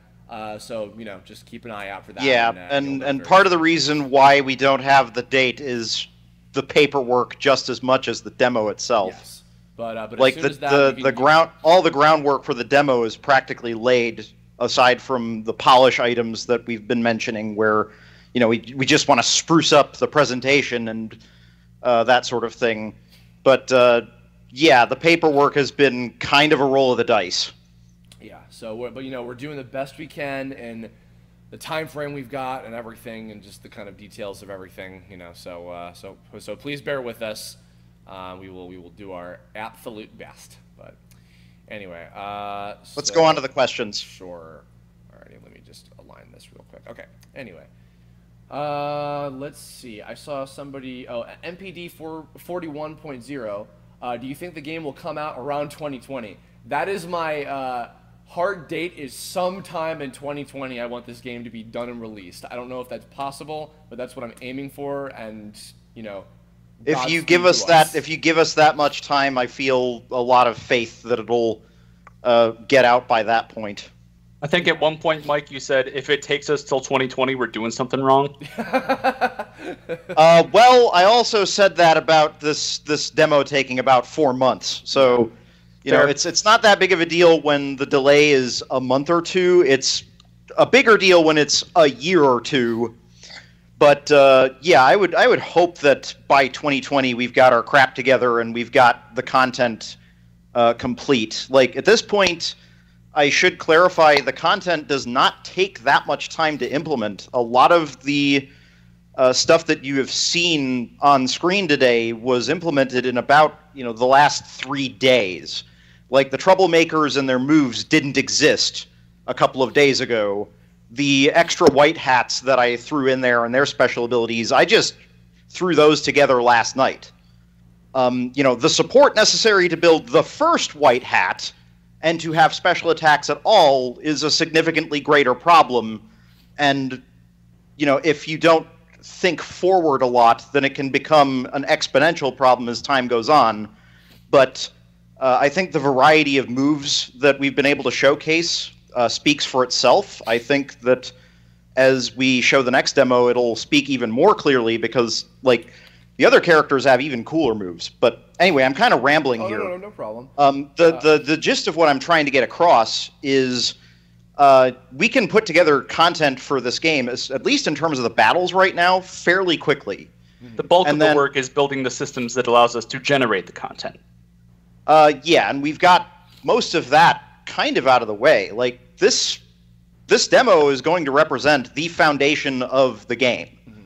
So just keep an eye out for that. Yeah, and part of the reason why we don't have the date is the paperwork just as much as the demo itself. Yes, but like as soon as all the groundwork for the demo is practically laid, aside from the polish items that we've been mentioning, where we just want to spruce up the presentation and that sort of thing. But yeah, the paperwork has been kind of a roll of the dice. Yeah. So, we're doing the best we can in the time frame we've got and everything, and just the kind of details of everything, So please bear with us. We will do our absolute best. But anyway, let's go on to the questions. Sure. Alrighty, let me just align this real quick. Okay. Anyway, let's see. I saw somebody. MPD 41.0. Do you think the game will come out around 2020? That is my. Hard date is sometime in 2020. I want this game to be done and released. I don't know if that's possible, but that's what I'm aiming for. And if you give us that much time, I feel a lot of faith that it'll get out by that point. I think at one point, Mike, you said if it takes us till 2020, we're doing something wrong. Well, I also said that about this demo taking about 4 months. So. It's not that big of a deal when the delay is a month or two. It's a bigger deal when it's a year or two. But yeah, I would hope that by 2020 we've got our crap together and we've got the content complete. Like at this point, I should clarify the content does not take that much time to implement. A lot of the stuff that you have seen on screen today was implemented in about the last 3 days. Like the troublemakers and their moves didn't exist a couple of days ago. The extra white hats that I threw in there and their special abilities, I just threw those together last night. The support necessary to build the first white hat and to have special attacks at all is a significantly greater problem. And, if you don't think forward a lot, then it can become an exponential problem as time goes on. But I think the variety of moves that we've been able to showcase speaks for itself. I think that as we show the next demo, it'll speak even more clearly because, like, the other characters have even cooler moves. But anyway, I'm kind of rambling here. No problem. The gist of what I'm trying to get across is we can put together content for this game, at least in terms of the battles right now, fairly quickly. The bulk of the work is building the systems that allows us to generate the content. Yeah, and we've got most of that kind of out of the way. Like, this demo is going to represent the foundation of the game. Mm-hmm.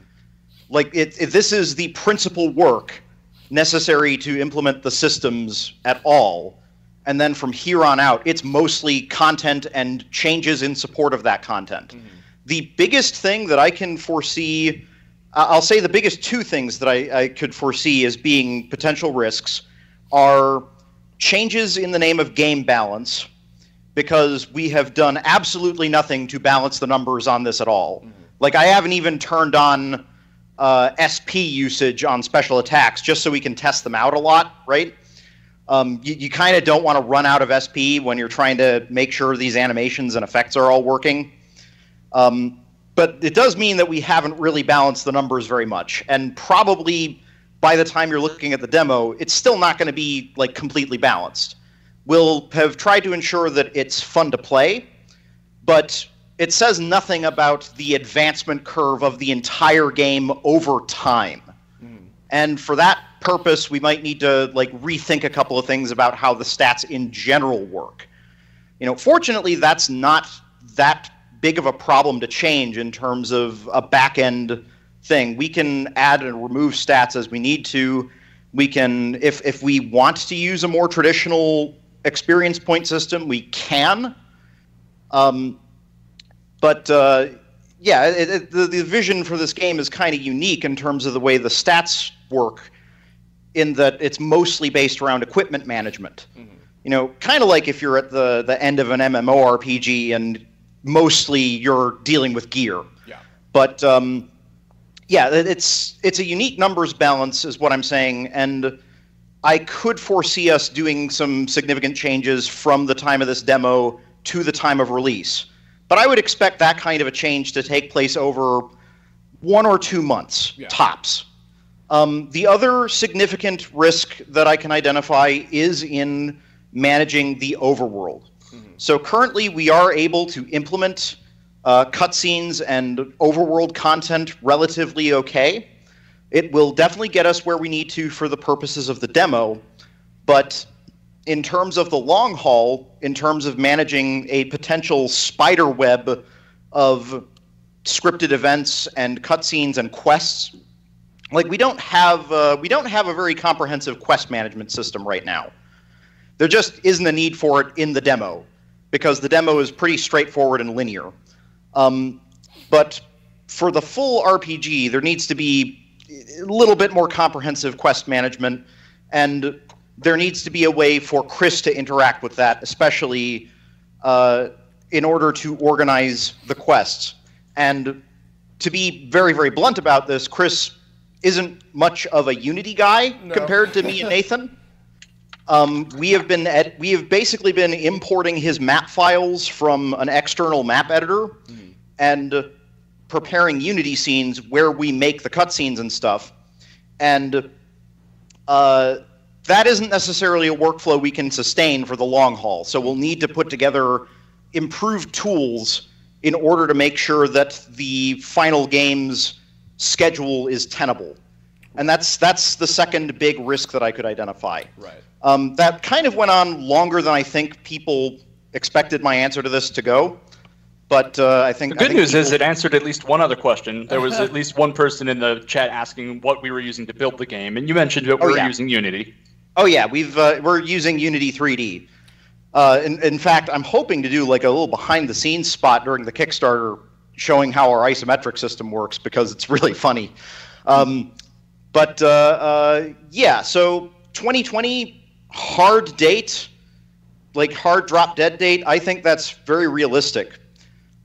Like, this is the principal work necessary to implement the systems at all. And then from here on out, it's mostly content and changes in support of that content. Mm-hmm. The biggest thing that I can foresee, I'll say the biggest two things that I could foresee as being potential risks are changes in the name of game balance, because we have done absolutely nothing to balance the numbers on this at all. Mm-hmm. Like, I haven't even turned on SP usage on special attacks just so we can test them out a lot, right? You kind of don't want to run out of SP when you're trying to make sure these animations and effects are all working. But it does mean that we haven't really balanced the numbers very much. And probably by the time you're looking at the demo, it's still not going to be like completely balanced. We'll have tried to ensure that it's fun to play, but it says nothing about the advancement curve of the entire game over time. And for that purpose, we might need to rethink a couple of things about how the stats in general work. Fortunately, that's not that big of a problem to change in terms of a back-end thing. We can add and remove stats as we need to. We can, if we want to use a more traditional experience point system, we can. Yeah, the vision for this game is kind of unique in terms of the way the stats work, in that it's mostly based around equipment management. Mm-hmm. Kind of like if you're at the end of an MMORPG and mostly you're dealing with gear. Yeah. But yeah, it's a unique numbers balance is what I'm saying, and I could foresee us doing some significant changes from the time of this demo to the time of release. But I would expect that kind of a change to take place over 1 or 2 months, tops. The other significant risk that I can identify is in managing the overworld. Mm-hmm. So currently we are able to implement cutscenes and overworld content relatively okay. It will definitely get us where we need to for the purposes of the demo, but in terms of the long haul, in terms of managing a potential spider web of scripted events and cutscenes and quests, we don't have a very comprehensive quest management system right now. There just isn't a need for it in the demo, because the demo is pretty straightforward and linear. But for the full RPG, there needs to be a little bit more comprehensive quest management, and there needs to be a way for Chris to interact with that, especially in order to organize the quests. And to be very, very blunt about this, Chris isn't much of a Unity guy compared to me and Nathan. We have basically been importing his map files from an external map editor and preparing Unity scenes where we make the cutscenes and stuff. And that isn't necessarily a workflow we can sustain for the long haul. So we'll need to put together improved tools in order to make sure that the final game's schedule is tenable. And that's the second big risk that I could identify. Right. That kind of went on longer than I think people expected my answer to this to go. But I think the good news is it answered at least one other question. There was at least one person in the chat asking what we were using to build the game, and you mentioned that we were using Unity. Oh yeah, we're using Unity 3D. In fact, I'm hoping to do like a little behind-the-scenes spot during the Kickstarter showing how our isometric system works, because it's really funny. Yeah, so 2020, hard date, like hard drop dead date, I think that's very realistic.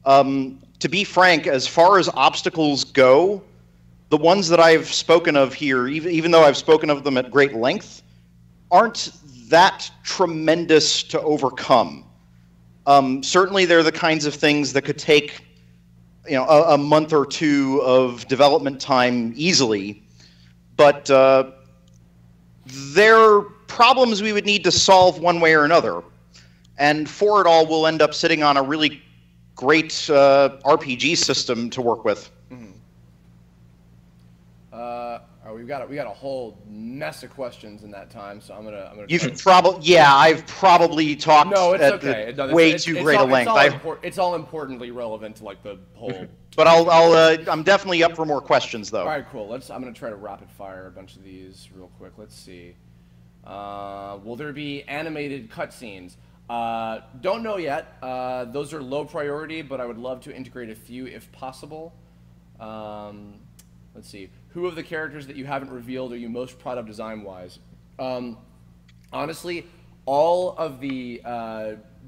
To be frank, as far as obstacles go, the ones that I've spoken of here, even though I've spoken of them at great length, aren't that tremendous to overcome. Certainly they're the kinds of things that could take a month or two of development time easily, but they're problems we would need to solve one way or another. And for it all, we'll end up sitting on a really great RPG system to work with. Mm-hmm. We got a whole mess of questions in that time, so I'm gonna. I've probably talked way too great a length. It's all importantly relevant to like the whole. But I'm definitely up for more questions though. All right, cool. I'm gonna try to rapid fire a bunch of these real quick. Let's see. Will there be animated cutscenes? Don't know yet. Those are low priority, but I would love to integrate a few if possible. Let's see. Who of the characters that you haven't revealed are you most proud of design-wise? Honestly, all of the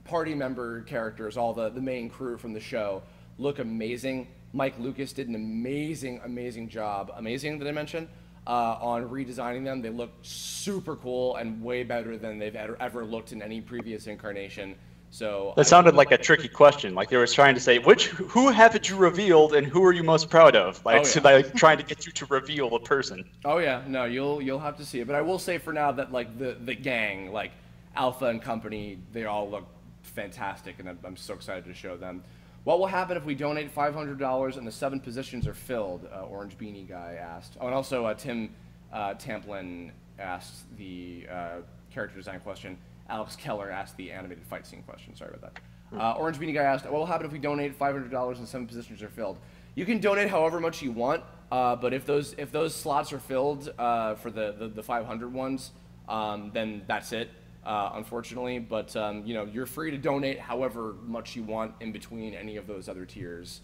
party member characters, all the main crew from the show, look amazing. Mike Lucas did an amazing job. Amazing, did I mention? On redesigning them. They look super cool and way better than they've ever looked in any previous incarnation. So that sounded like a tricky question. Like they were trying to say, who haven't you revealed and who are you most proud of? Like, like trying to get you to reveal a person. Oh yeah, no, you'll have to see it. But I will say for now that like the gang, like Alpha and company, they all look fantastic, and I'm so excited to show them. What will happen if we donate $500 and the 7 positions are filled? Orange Beanie Guy asked. Oh, and also Tim Tamplin asked the character design question. Alex Keller asked the animated fight scene question. Sorry about that. Orange Beanie Guy asked, what will happen if we donate $500 and 7 positions are filled? You can donate however much you want, but if those slots are filled for the 500 ones, then that's it. Unfortunately, but you're free to donate however much you want in between any of those other tiers.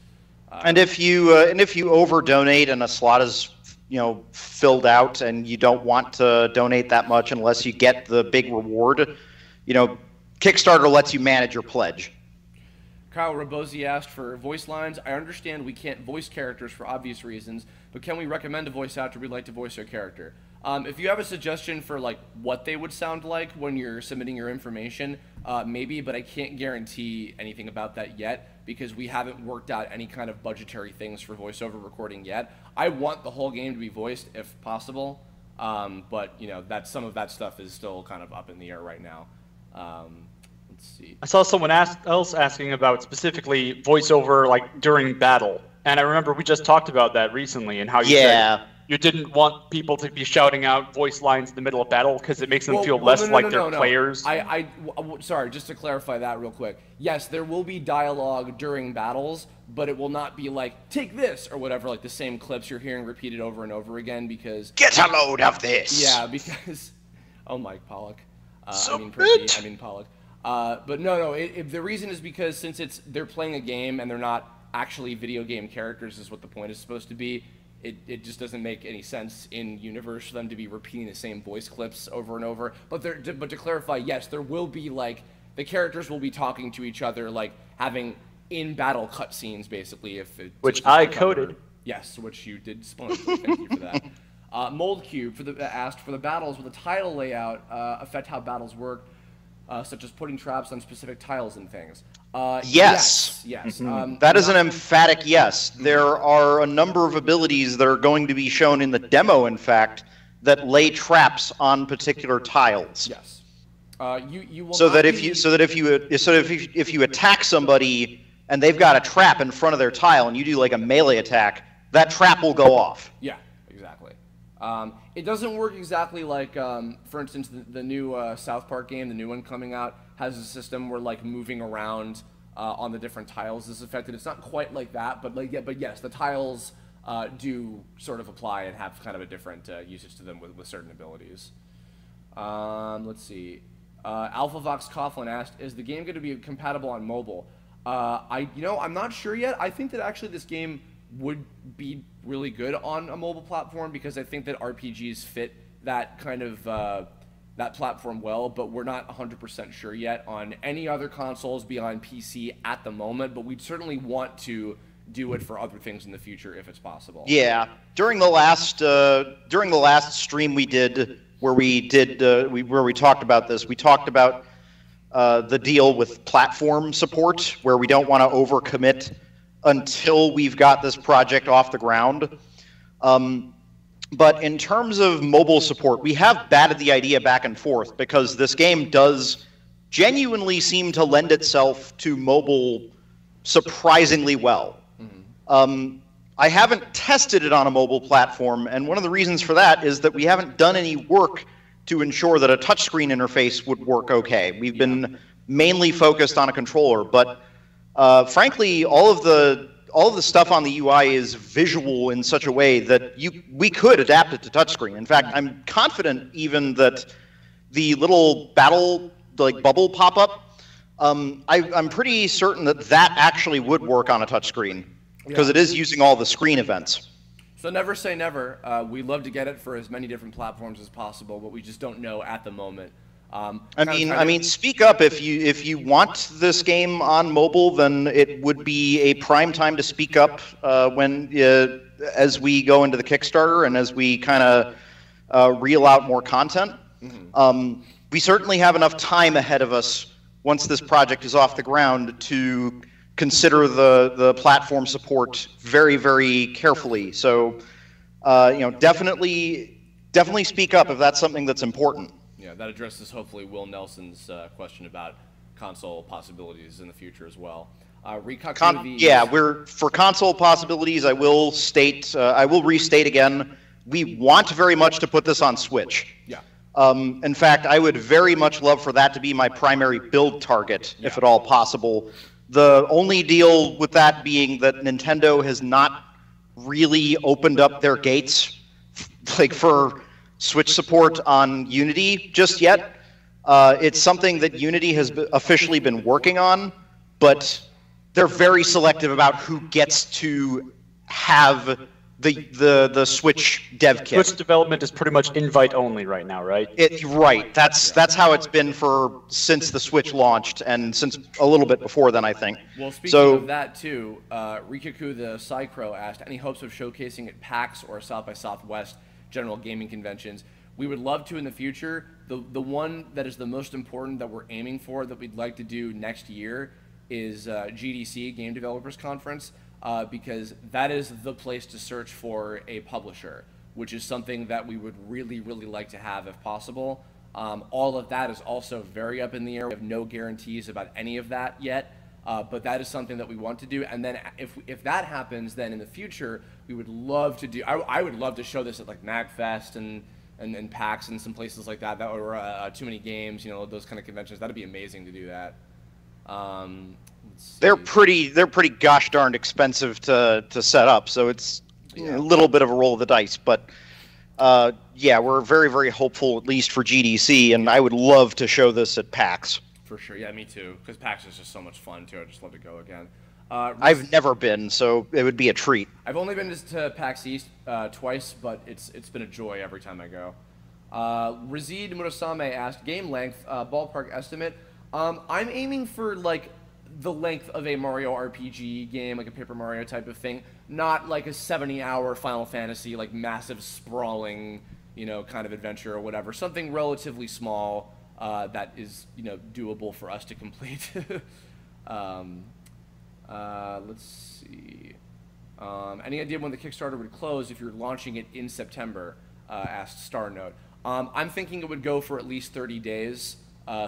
And if you over donate and a slot is filled out and you don't want to donate that much unless you get the big reward, Kickstarter lets you manage your pledge. Kyle Rabosi asked for voice lines. I understand we can't voice characters for obvious reasons, but can we recommend a voice actor we'd like to voice your character? If you have a suggestion for like what they would sound like when you're submitting your information, maybe, but I can't guarantee anything about that yet because we haven't worked out any kind of budgetary things for voiceover recording yet. I want the whole game to be voiced if possible, but that some of that stuff is still kind of up in the air right now. Let's see. I saw someone else asking about specifically voiceover like during battle, and I remember we just talked about that recently and how you said you didn't want people to be shouting out voice lines in the middle of battle because it makes them feel less like they're players. Sorry, just to clarify that real quick. Yes, there will be dialogue during battles, but it will not be like, take this, or whatever, like the same clips you're hearing repeated over and over again because... Get a load of this! Yeah, because... Oh, Mike Pollock. Prinke. I mean Pollock. But no, the reason is because since they're playing a game and they're not actually video game characters is what the point is supposed to be, it just doesn't make any sense in universe for them to be repeating the same voice clips over and over. But to clarify, yes, there will be like the characters will be talking to each other, like having in battle cutscenes, basically. Which I coded. Yes, which you did splendidly. Thank you for that. Mold Cube asked for the battles with the tile layout affect how battles work, such as putting traps on specific tiles and things. Yes. That is an emphatic yes. There are a number of abilities that are going to be shown in the demo, in fact, that lay traps on particular tiles. Yes. You will if you attack somebody and they've got a trap in front of their tile and you do like a melee attack, that trap will go off. Yeah, exactly. It doesn't work exactly like, for instance, the new South Park game, the new one coming out, has a system where like moving around on the different tiles is affected. It's not quite like that, but but yes, the tiles do sort of apply and have kind of a different usage to them with certain abilities. Let's see. AlphaVox Coughlin asked, "Is the game going to be compatible on mobile?" I'm not sure yet. I think that actually this game would be really good on a mobile platform because I think that RPGs fit that kind of that platform well, but we're not 100% sure yet on any other consoles beyond PC at the moment, but we'd certainly want to do it for other things in the future if it's possible. Yeah, during the last stream we did where we talked about this, we talked about the deal with platform support, where we don't want to overcommit until we've got this project off the ground. But in terms of mobile support, we have batted the idea back and forth because this game does genuinely seem to lend itself to mobile surprisingly well. I haven't tested it on a mobile platform, and one of the reasons for that is that we haven't done any work to ensure that a touchscreen interface would work okay. We've been mainly focused on a controller, but frankly, all of the stuff on the UI is visual in such a way that we could adapt it to touchscreen. In fact, I'm confident even that the little battle bubble pop-up, I'm pretty certain that actually would work on a touchscreen because it is using all the screen events. So never say never. We'd love to get it for as many different platforms as possible, but we just don't know at the moment. I mean, speak up if you want this game on mobile, then it would be a prime time to speak up as we go into the Kickstarter and as we kind of reel out more content. We certainly have enough time ahead of us once this project is off the ground to consider the platform support very, very carefully. So, definitely speak up if that's something that's important. Yeah, that addresses hopefully Will Nelson's question about console possibilities in the future as well. For console possibilities. I will restate again. We want very much to put this on Switch. Yeah. In fact, I would very much love for that to be my primary build target, if at all possible. The only deal with that being that Nintendo has not really opened up their gates, for Switch support on Unity just yet. It's something that Unity has officially been working on, but they're very selective about who gets to have the Switch dev kit. Switch development is pretty much invite only right now, right? Right. That's how it's been since the Switch launched, and since a little bit before then, I think. Well, speaking of that too, Rikaku the Psychro asked, any hopes of showcasing at PAX or South by Southwest general gaming conventions? We would love to in the future. The one that is the most important that we're aiming for, that we'd like to do next year, is GDC, Game Developers Conference. Because that is the place to search for a publisher, which is something that we would really, really like to have if possible. All of that is also very up in the air. We have no guarantees about any of that yet, but that is something that we want to do. And then if that happens, then in the future, we would love to do, I would love to show this at like MagFest and PAX and some places like that, or Too Many Games, those kind of conventions. That'd be amazing to do that. They're pretty gosh darned expensive to set up, so it's a little bit of a roll of the dice. But we're very, very hopeful, at least for GDC, and I would love to show this at PAX. For sure, yeah, me too, because PAX is just so much fun too. I'd just love to go again. I've never been, so it would be a treat. I've only been to PAX East twice, but it's been a joy every time I go. Razid Murasame asked, game length, ballpark estimate. I'm aiming for like the length of a Mario RPG game, like a Paper Mario type of thing, not like a 70-hour Final Fantasy, like massive sprawling, kind of adventure or whatever. Something relatively small that is, doable for us to complete. Let's see. Any idea when the Kickstarter would close if you're launching it in September? Asked Starnote. I'm thinking it would go for at least 30 days.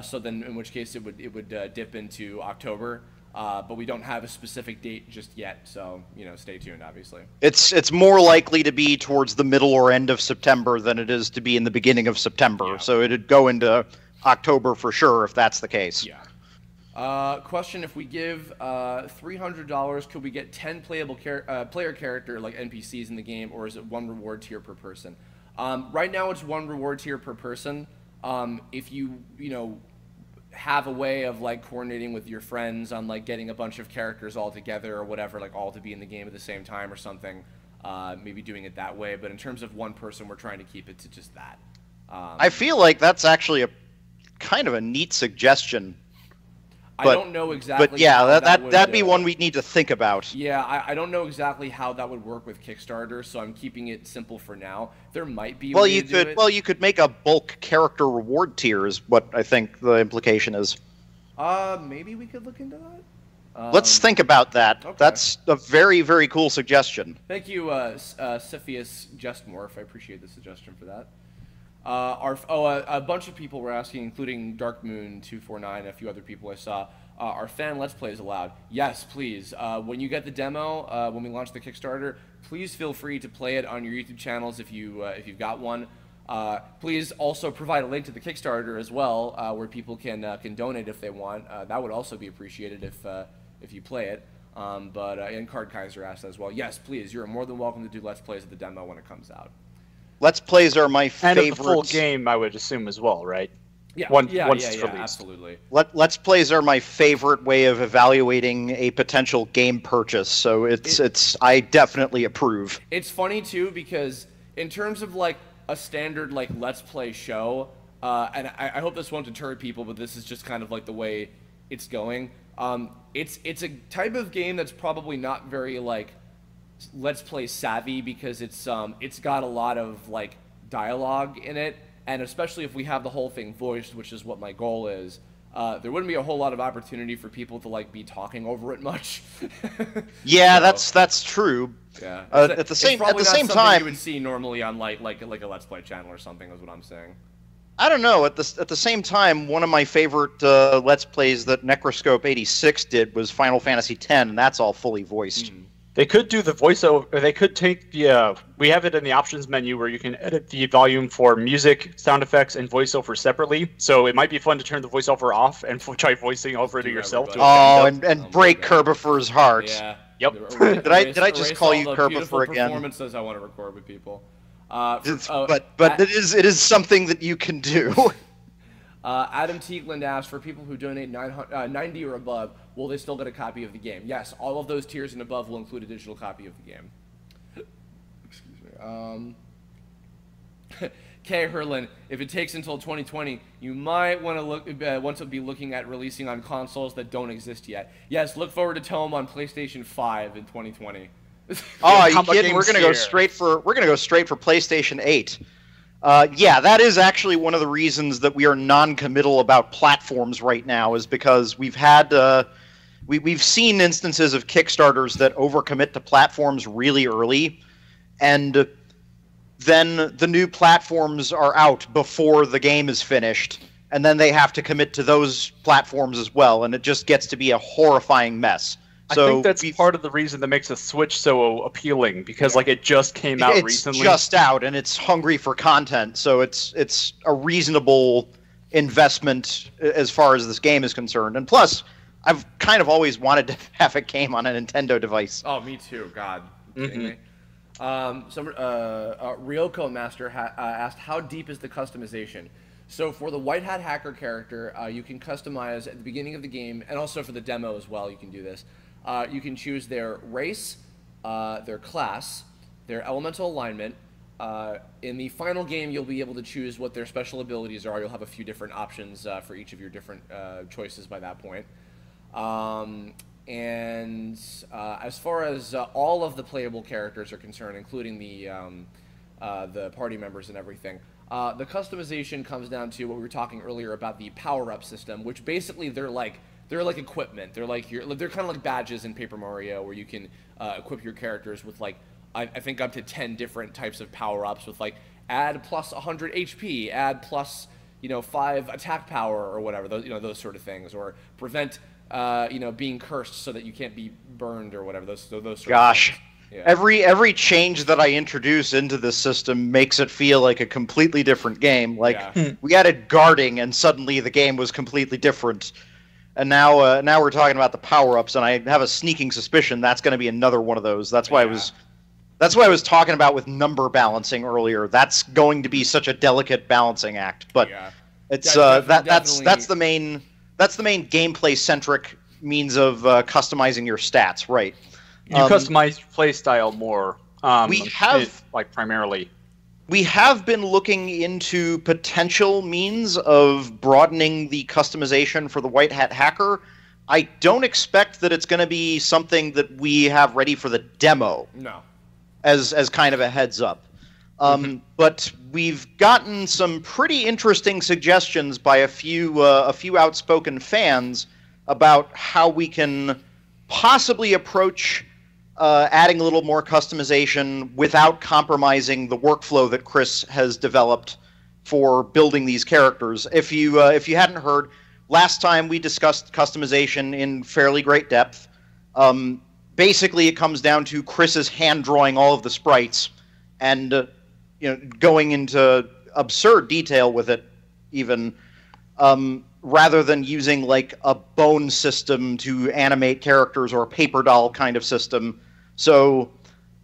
So then, in which case, it would dip into October. but we don't have a specific date just yet, so stay tuned. Obviously, it's more likely to be towards the middle or end of September than it is to be in the beginning of September. Yeah. So it'd go into October for sure if that's the case. Yeah. Question: if we give $300, could we get 10 playable player character like NPCs in the game, or is it one reward tier per person? Right now, it's one reward tier per person. If you have a way of like coordinating with your friends on like getting a bunch of characters all together or whatever, like all to be in the game at the same time or something, maybe doing it that way. But in terms of one person, we're trying to keep it to just that. I feel like that's actually a kind of a neat suggestion. I don't know exactly. But yeah, that'd be one we we'd need to think about. Yeah, I don't know exactly how that would work with Kickstarter, so I'm keeping it simple for now. There might be. You could make a bulk character reward tier, is what I think the implication is. Maybe we could look into that. Let's think about that. Okay. That's a very, very cool suggestion. Thank you, Cepheus Justmorph. I appreciate the suggestion for that. A bunch of people were asking, including Darkmoon249, a few other people I saw, are fan Let's Plays allowed? Yes, please. When you get the demo, when we launch the Kickstarter, please feel free to play it on your YouTube channels if you've got one. Please also provide a link to the Kickstarter as well, where people can donate if they want. That would also be appreciated if you play it. And Card Kaiser asked as well. Yes, please. You're more than welcome to do Let's Plays of the demo when it comes out. Let's Plays are my favorite. And of the full game, I would assume as well, right? Yeah, once it's released. Absolutely. Let's Plays are my favorite way of evaluating a potential game purchase, so I definitely approve. It's funny too because in terms of like a standard like Let's Play show, and I hope this won't deter people, but this is just kind of like the way it's going. It's a type of game that's probably not very like Let's Play savvy because it's got a lot of like dialogue in it, and especially if we have the whole thing voiced, which is what my goal is, there wouldn't be a whole lot of opportunity for people to like be talking over it much. Yeah, so, that's true. Yeah. At the same time, you would see normally on like a Let's Play channel or something is what I'm saying. I don't know. At the same time, one of my favorite Let's Plays that Necroscope86 did was Final Fantasy X, and that's all fully voiced. Mm. They could do the voiceover. They could take the. We have it in the options menu where you can edit the volume for music, sound effects, and voiceover separately. So it might be fun to turn the voiceover off and try voicing over to yourself. And break Kerbifer's heart. Yeah. Yep. Did I just call you Kerbifer again? Performances I want to record with people. But it is something that you can do. Adam Teagland asked, for people who donate 90 or above, will they still get a copy of the game? Yes, all of those tiers and above will include a digital copy of the game. Excuse me. Kay Herlin, if it takes until 2020, you might want to be looking at releasing on consoles that don't exist yet. Yes, look forward to TOME on PlayStation 5 in 2020. Oh, you kidding? We're gonna go straight for PlayStation 8. Yeah, that is actually one of the reasons that we are non-committal about platforms right now, is because we've seen instances of Kickstarters that overcommit to platforms really early, and then the new platforms are out before the game is finished, and then they have to commit to those platforms as well, and it just gets to be a horrifying mess. So I think that's part of the reason that makes the Switch so appealing, because like it just came out recently. It's just out and it's hungry for content, so it's a reasonable investment as far as this game is concerned. And plus, I've kind of always wanted to have a game on a Nintendo device. Oh, me too. God, you kidding me? Ryoko Master asked, how deep is the customization? So for the White Hat Hacker character, you can customize at the beginning of the game, and also for the demo as well, you can do this. You can choose their race, their class, their elemental alignment. In the final game, you'll be able to choose what their special abilities are. You'll have a few different options for each of your different choices by that point. As far as all of the playable characters are concerned, including the party members and everything, the customization comes down to what we were talking earlier about the power-up system, which basically they're like equipment. They're kind of like badges in Paper Mario, where you can equip your characters with like I think up to 10 different types of power-ups, with like add plus 100 HP, add plus 5 attack power or whatever, those sort of things, or prevent being cursed so that you can't be burned or whatever. Those sort of Gosh. things. Yeah. Every change that I introduce into this system makes it feel like a completely different game. Like we added guarding, and suddenly the game was completely different. And now we're talking about the power-ups, and I have a sneaking suspicion that's going to be another one of those. That's why I was talking about with number balancing earlier. That's going to be such a delicate balancing act. But it's that's the main gameplay-centric means of customizing your stats, right? You customize play style more. Primarily. We have been looking into potential means of broadening the customization for the White Hat Hacker. I don't expect that it's going to be something that we have ready for the demo. No. As kind of a heads up. But we've gotten some pretty interesting suggestions by a few outspoken fans about how we can possibly approach adding a little more customization without compromising the workflow that Chris has developed for building these characters. If you hadn't heard, last time we discussed customization in fairly great depth. Basically, it comes down to Chris's hand drawing all of the sprites and going into absurd detail with it, even rather than using like a bone system to animate characters or a paper doll kind of system. So,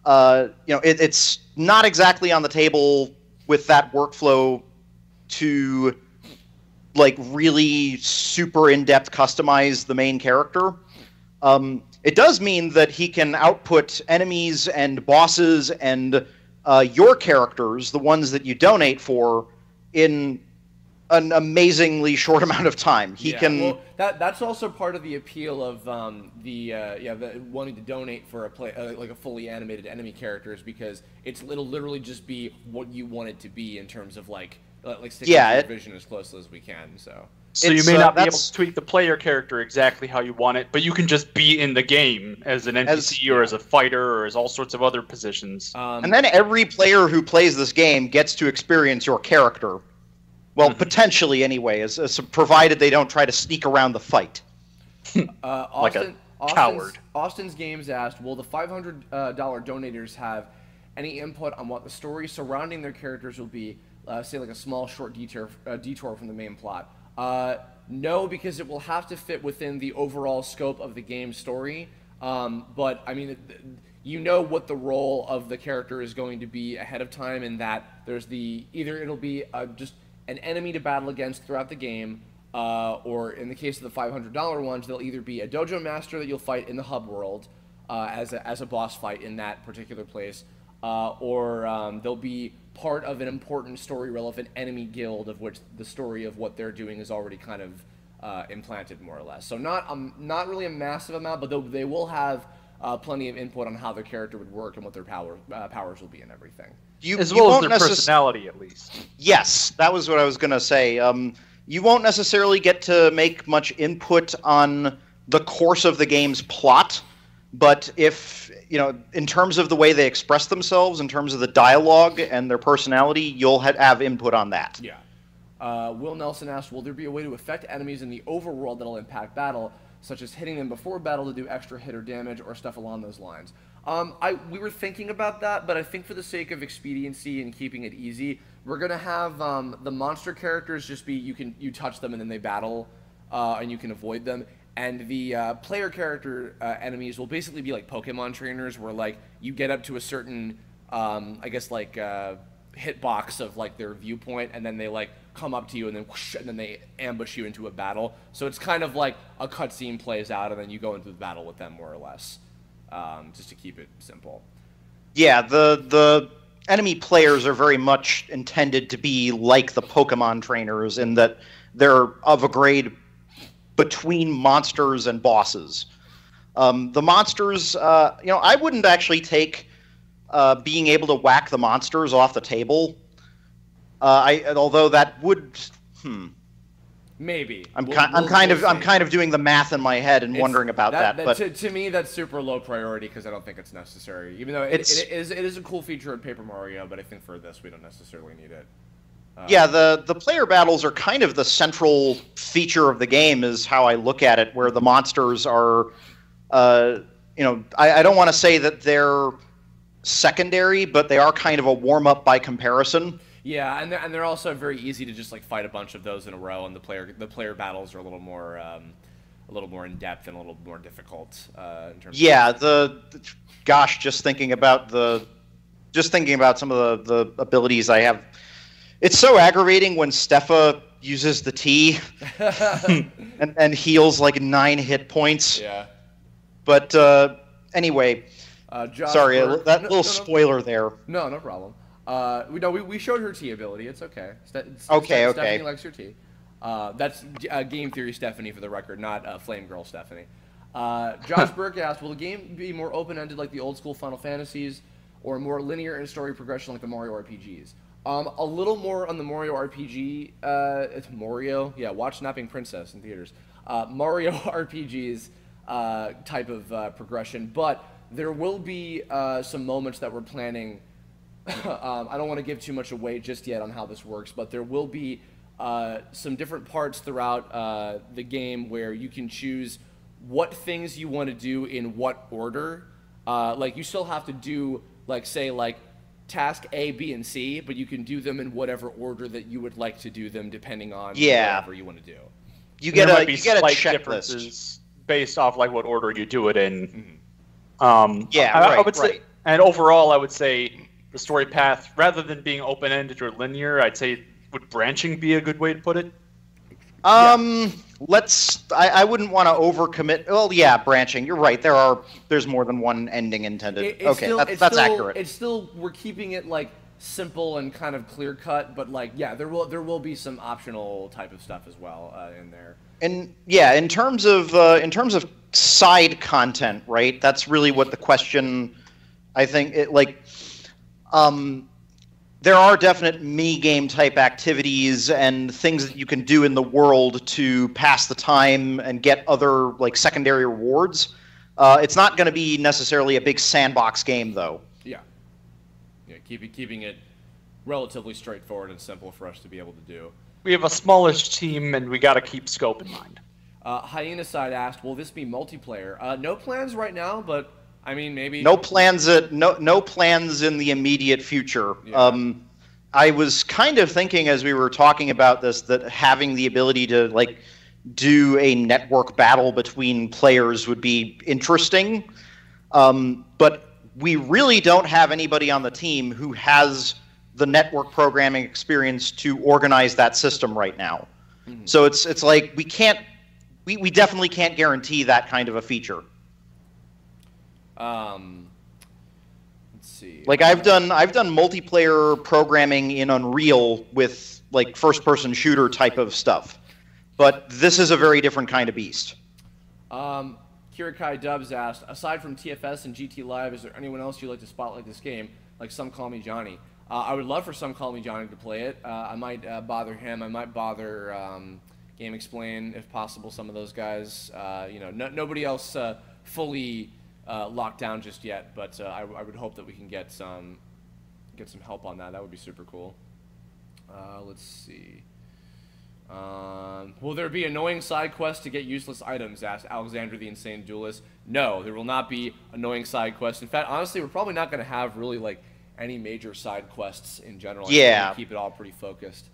it's not exactly on the table with that workflow to like really super in-depth customize the main character. It does mean that he can output enemies and bosses and your characters, the ones that you donate for, in an amazingly short amount of time. He can. Well, that's also part of the appeal of the wanting to donate for like a fully animated enemy characters, because it'll literally just be what you want it to be in terms of like sticking to your vision as close as we can. So you may not be able to tweak the player character exactly how you want it, but you can just be in the game as an NPC or as a fighter or as all sorts of other positions. And then every player who plays this game gets to experience your character. Well, potentially anyway, as provided they don't try to sneak around the fight. Like a coward. Austin's Games asked, will the $500 donators have any input on what the story surrounding their characters will be, say like a small short detour from the main plot? No, because it will have to fit within the overall scope of the game's story. But, I mean, you know what the role of the character is going to be ahead of time, in that there's either it'll be just an enemy to battle against throughout the game, or in the case of the $500 ones, they'll either be a dojo master that you'll fight in the hub world as a boss fight in that particular place, or they'll be part of an important story-relevant enemy guild of which the story of what they're doing is already kind of implanted, more or less. So not really a massive amount, but they will have plenty of input on how their character would work and what their powers will be and everything. As well as their personality, at least. Yes, that was what I was going to say. You won't necessarily get to make much input on the course of the game's plot, but if, in terms of the way they express themselves, in terms of the dialogue and their personality, you'll have input on that. Yeah. Will Nelson asked, will there be a way to affect enemies in the overworld that'll impact battle, such as hitting them before battle to do extra hit or damage or stuff along those lines? We were thinking about that, but I think for the sake of expediency and keeping it easy, we're gonna have the monster characters just be you touch them and then they battle, and you can avoid them. And the player character enemies will basically be like Pokemon trainers, where like you get up to a certain, hitbox of like their viewpoint, and then they like come up to you and then whoosh, and then they ambush you into a battle. So it's kind of like a cutscene plays out, and then you go into the battle with them, more or less. Just to keep it simple. Yeah, the enemy players are very much intended to be like the Pokemon trainers in that they're of a grade between monsters and bosses. The monsters, I wouldn't actually take being able to whack the monsters off the table. Although that would, maybe. I'm kind of doing the math in my head and wondering about that. But to me, that's super low priority because I don't think it's necessary. Even though it is a cool feature in Paper Mario, but I think for this we don't necessarily need it. Yeah, the player battles are kind of the central feature of the game, is how I look at it, where the monsters are, I don't want to say that they're secondary, but they are kind of a warm-up by comparison. Yeah, and they're also very easy to just like fight a bunch of those in a row, and the player battles are a little more in depth and a little more difficult in terms. Yeah, gosh, just thinking about some of the abilities I have. It's so aggravating when Stefa uses the T and heals like 9 hit points. Yeah. But anyway, sorry, that little spoiler there. No, no problem. We showed her T ability. It's okay. Okay. Stephanie likes her T. That's Game Theory Stephanie, for the record, not Flame Girl Stephanie. Josh Burke asked, will the game be more open-ended like the old school Final Fantasies, or more linear in story progression like the Mario RPGs? A little more on the Mario RPG. It's Mario. Yeah, watch Snapping Princess in theaters. Mario RPGs type of progression, but there will be some moments that we're planning. I don't want to give too much away just yet on how this works, but there will be some different parts throughout the game where you can choose what things you want to do in what order. Like, you still have to do, like, say, like, task A, B, and C, but you can do them in whatever order that you would like to do them, depending on whatever you want to do. You get a checklist based off like what order you do it in. I would say, and overall, I would say the story path, rather than being open-ended or linear, I'd say, would branching be a good way to put it? I wouldn't want to overcommit. Well, yeah, branching. You're right. There's more than one ending intended. That's accurate. It's still, we're keeping it like simple and kind of clear cut, but like, yeah, there will be some optional type of stuff as well in there. And yeah, in terms of side content, right? That's really what the question. I think there are definite mini-game type activities and things that you can do in the world to pass the time and get other like secondary rewards. It's not going to be necessarily a big sandbox game, though. Yeah, keeping it relatively straightforward and simple for us to be able to do. We have a smallish team, and we got to keep scope in mind. Hyena Side asked, "Will this be multiplayer?" No plans right now, but I mean, maybe no plans in the immediate future. Yeah. I was kind of thinking as we were talking about this that having the ability to like do a network battle between players would be interesting, but we really don't have anybody on the team who has the network programming experience to organize that system right now. Mm-hmm. So it's like we definitely can't guarantee that kind of a feature. Let's see. Like I've done multiplayer programming in Unreal with like first-person shooter type of stuff, but this is a very different kind of beast. Kirakai Dubs asked, aside from TFS and GT Live, is there anyone else you'd like to spotlight this game? Like Some Call Me Johnny. I would love for Some Call Me Johnny to play it. I might bother him. I might bother Game Explain if possible. Some of those guys. Nobody else fully locked down just yet, but I would hope that we can get some help on that. That would be super cool. Let's see. Will there be annoying side quests to get useless items? Asked Alexander the Insane Duelist. No, there will not be annoying side quests. In fact, honestly, we're probably not going to have really like any major side quests in general. Yeah. Keep it all pretty focused.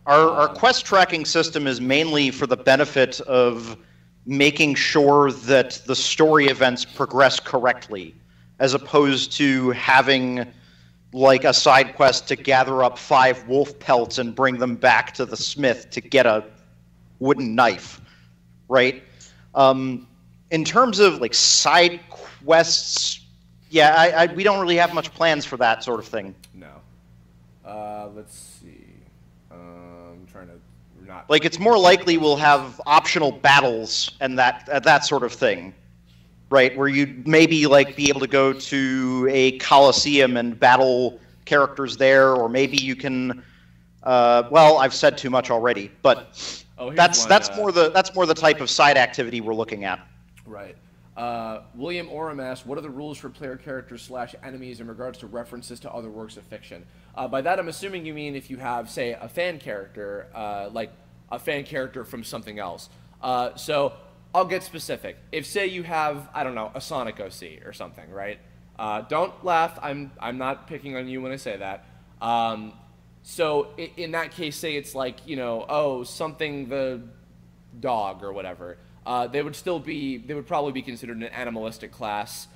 Our quest tracking system is mainly for the benefit of making sure that the story events progress correctly, as opposed to having like a side quest to gather up 5 wolf pelts and bring them back to the smith to get a wooden knife, right? In terms of like side quests, yeah, we don't really have much plans for that sort of thing. No. Let's see. I'm trying to not. Like, it's more likely we'll have optional battles and that sort of thing, right? Where you'd maybe like be able to go to a coliseum and battle characters there, or maybe you can. Well, I've said too much already, but that's more the type of side activity we're looking at. Right. William Oram asked, what are the rules for player characters / enemies in regards to references to other works of fiction? By that, I'm assuming you mean if you have, say, a fan character, like a fan character from something else. So I'll get specific. If, say, you have, I don't know, a Sonic OC or something, right? Don't laugh. I'm not picking on you when I say that. So in that case, say it's like, you know, oh, something the dog or whatever. They would probably be considered an animalistic class,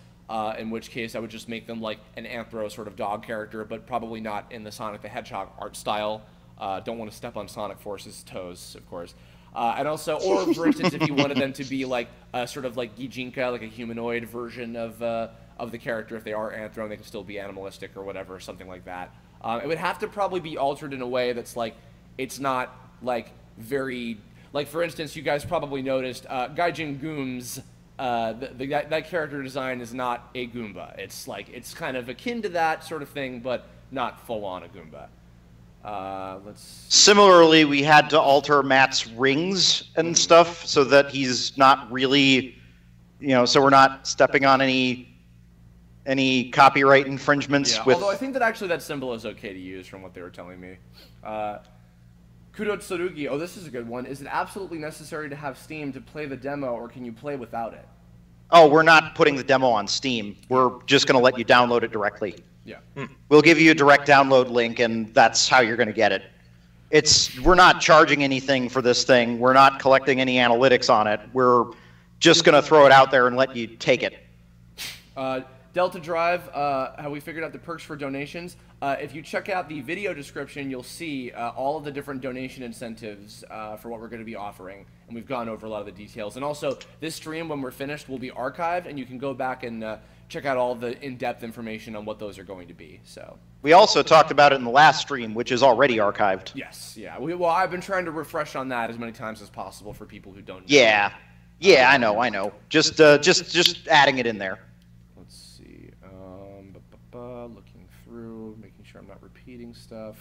in which case I would just make them like an anthro sort of dog character, but probably not in the Sonic the Hedgehog art style. Don't want to step on Sonic Force's toes, of course. And also, or for instance, if you wanted them to be like a sort of like Gijinka, like a humanoid version of the character, if they are anthro, they can still be animalistic or whatever, something like that. It would have to probably be altered in a way that's like, it's not like very, like for instance, you guys probably noticed Gaijin Gooms, that character design is not a Goomba. It's like, it's kind of akin to that sort of thing, but not full on a Goomba. Similarly, we had to alter Matt's rings and stuff so that he's not really, you know, so we're not stepping on any copyright infringements. Yeah, with... although I think that actually that symbol is okay to use from what they were telling me. Kudo Tsurugi, oh, this is a good one. Is it absolutely necessary to have Steam to play the demo, or can you play without it? Oh, we're not putting the demo on Steam. We're just going to let you download it directly. Yeah. We'll give you a direct download link, and that's how you're going to get it. We're not charging anything for this thing. We're not collecting any analytics on it. We're just going to throw it out there and let you take it. Delta Drive, have we figured out the perks for donations? If you check out the video description, you'll see all of the different donation incentives for what we're going to be offering, and we've gone over a lot of the details. And also, this stream, when we're finished, will be archived, and you can go back and check out all the in-depth information on what those are going to be. So we also talked about it in the last stream, which is already archived. Yes, yeah. Well, I've been trying to refresh on that as many times as possible for people who don't know. Yeah, I know. Just adding it in there. Looking through, making sure I'm not repeating stuff.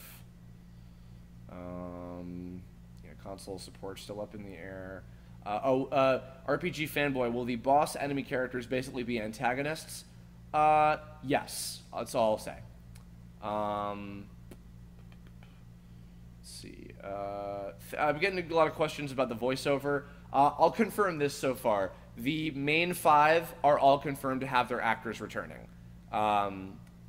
Yeah, console support still up in the air. RPG Fanboy, will the boss enemy characters basically be antagonists? Yes, that's all I'll say. Let's see. I'm getting a lot of questions about the voiceover. I'll confirm this so far. The main 5 are all confirmed to have their actors returning.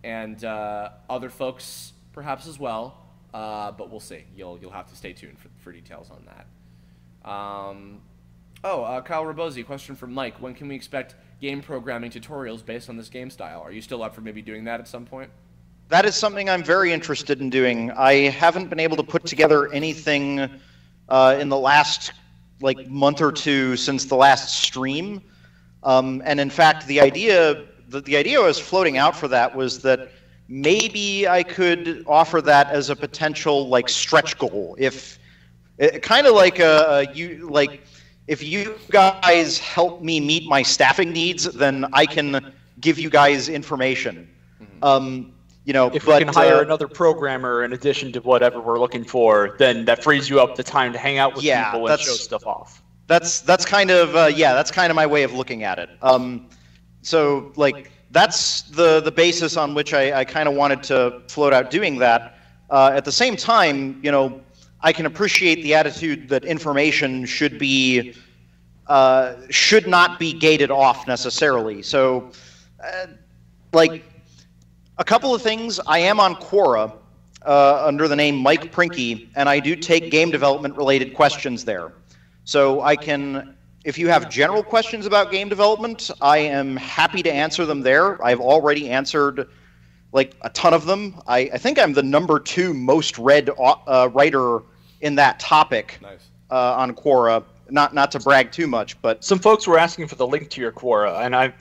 And other folks perhaps as well, but we'll see. You'll have to stay tuned for details on that. Kyle Rabosi, question from Mike. When can we expect game programming tutorials based on this game style? Are you still up for maybe doing that at some point? That is something I'm very interested in doing. I haven't been able to put together anything in the last month or two since the last stream. And in fact, the idea I was floating out for that was that maybe I could offer that as a potential stretch goal. If kind of if you guys help me meet my staffing needs, then I can give you guys information. If we can hire another programmer in addition to whatever we're looking for, then that frees you up the time to hang out with people and show stuff off. That's kind of that's kind of my way of looking at it. So that's the basis on which I kind of wanted to float out doing that. At the same time, I can appreciate the attitude that information should not be gated off necessarily. So, a couple of things. I am on Quora under the name Mike Prinke, and I do take game development related questions there. So I can, if you have general questions about game development, I am happy to answer them there. I've already answered a ton of them. I think I'm the #2 most read writer in that topic. Nice. On Quora. Not to brag too much, but some folks were asking for the link to your Quora, and I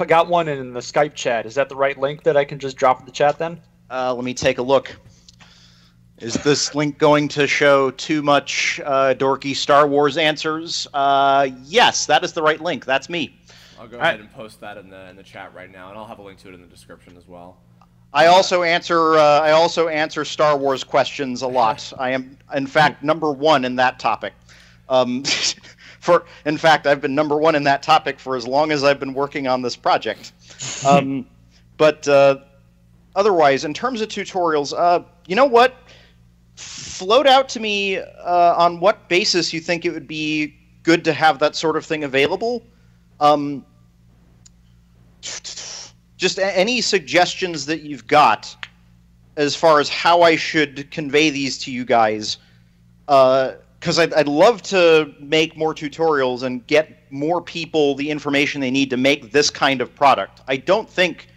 got one in the Skype chat. Is that the right link that I can just drop in the chat then? Let me take a look. Is this link going to show too much dorky Star Wars answers? Yes, that is the right link. That's me. I'll go ahead and post that in the chat right now, and I'll have a link to it in the description as well. I also answer Star Wars questions a lot. I am, in fact, #1 in that topic. In fact, I've been #1 in that topic for as long as I've been working on this project. But otherwise, in terms of tutorials, you know what? Float out to me on what basis you think it would be good to have that sort of thing available. Just any suggestions that you've got as far as how I should convey these to you guys. Because I'd love to make more tutorials and get more people the information they need to make this kind of product. I don't think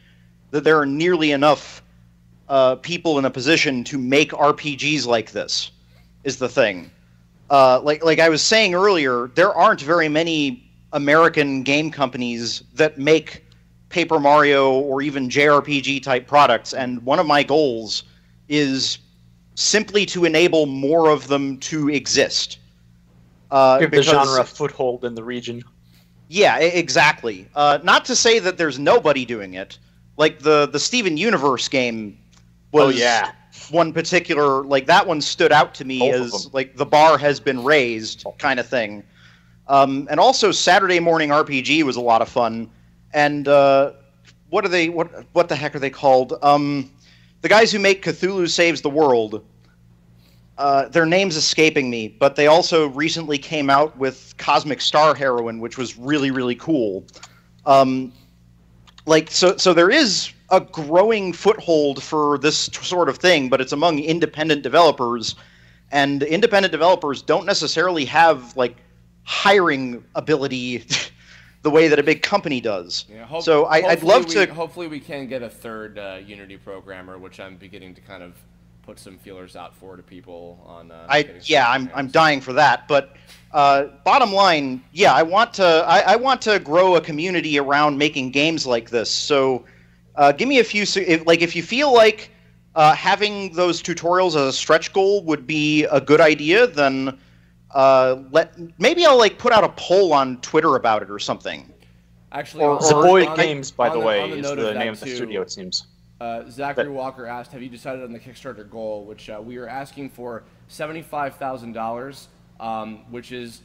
that there are nearly enough people in a position to make RPGs like this, is the thing. Like I was saying earlier, there aren't very many American game companies that make Paper Mario or even JRPG type products, and one of my goals is simply to enable more of them to exist. Give the genre a foothold in the region. Yeah, exactly. Not to say that there's nobody doing it. Like the Steven Universe game was one particular, like that one stood out to me as like the bar has been raised kind of thing. And also Saturday Morning RPG was a lot of fun. And what the heck are they called? The guys who make Cthulhu Saves the World. Their name's escaping me, but they also recently came out with Cosmic Star Heroine, which was really, really cool. So there is a growing foothold for this sort of thing, but it's among independent developers, and independent developers don't necessarily have like hiring ability the way that a big company does. Yeah, so I'd love to. Hopefully, we can get a third Unity programmer, which I'm beginning to kind of put some feelers out for to people on. I'm dying for that. But bottom line, yeah, I want to grow a community around making games like this. So give me a few. If you feel like having those tutorials as a stretch goal would be a good idea, then maybe I'll like put out a poll on Twitter about it or something. Actually, Zaboy Games, by the way, is the name of the studio. It seems. Zachary Walker asked, "Have you decided on the Kickstarter goal?" Which we are asking for $75,000, which is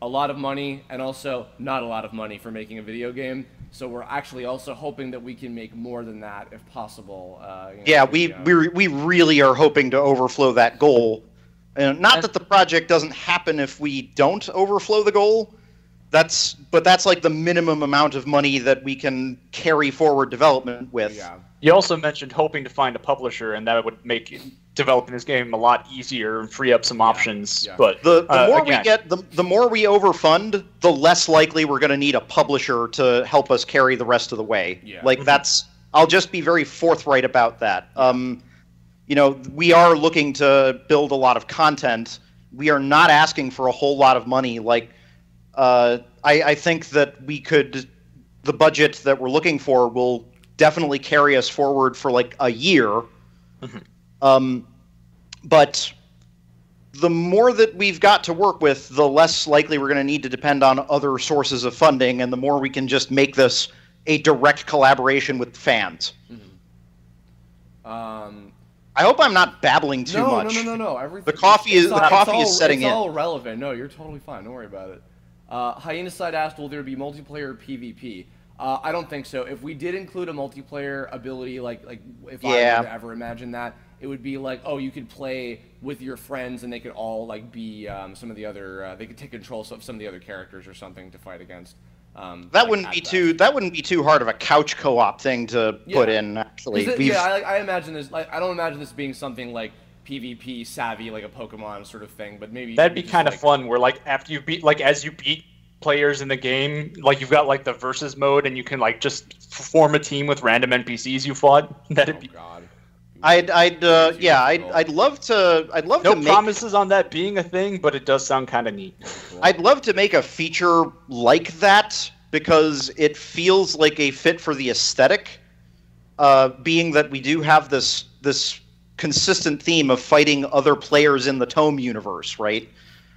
a lot of money and also not a lot of money for making a video game. So we're actually also hoping that we can make more than that if possible. We really are hoping to overflow that goal. And not that the project doesn't happen if we don't overflow the goal. That's like the minimum amount of money that we can carry forward development with. Yeah. You also mentioned hoping to find a publisher, and that would make developing this game a lot easier and free up some options. Yeah. But the more we get, the more we overfund, the less likely we're going to need a publisher to help us carry the rest of the way. Yeah. I'll just be very forthright about that. We are looking to build a lot of content. We are not asking for a whole lot of money. Like, I think that the budget that we're looking for will definitely carry us forward for like a year. Mm-hmm. But the more that we've got to work with, the less likely we're going to need to depend on other sources of funding, and the more we can just make this a direct collaboration with fans. Mm-hmm. I hope I'm not babbling too much. No. Everything, the coffee is setting in. It's all relevant. No, you're totally fine. Don't worry about it. Hyenacide asked, will there be multiplayer or PvP? I don't think so. If we did include a multiplayer ability, like if I were to ever imagine that, it would be like, you could play with your friends and they could all like be some of the other. They could take control of some of the other characters or something to fight against. That wouldn't be too hard of a couch co-op thing to put in. Actually, I imagine this. Like, I don't imagine this being something like PvP savvy, like a Pokemon sort of thing. But maybe that'd be kind of fun. Where like after you beat, like as you beat players in the game, like you've got like the versus mode, and you can like just form a team with random NPCs you fought. That'd be. God. I'd love to. No promises on that being a thing, but it does sound kind of neat. Cool. I'd love to make a feature like that because it feels like a fit for the aesthetic. Being that we do have this consistent theme of fighting other players in the TOME universe, right?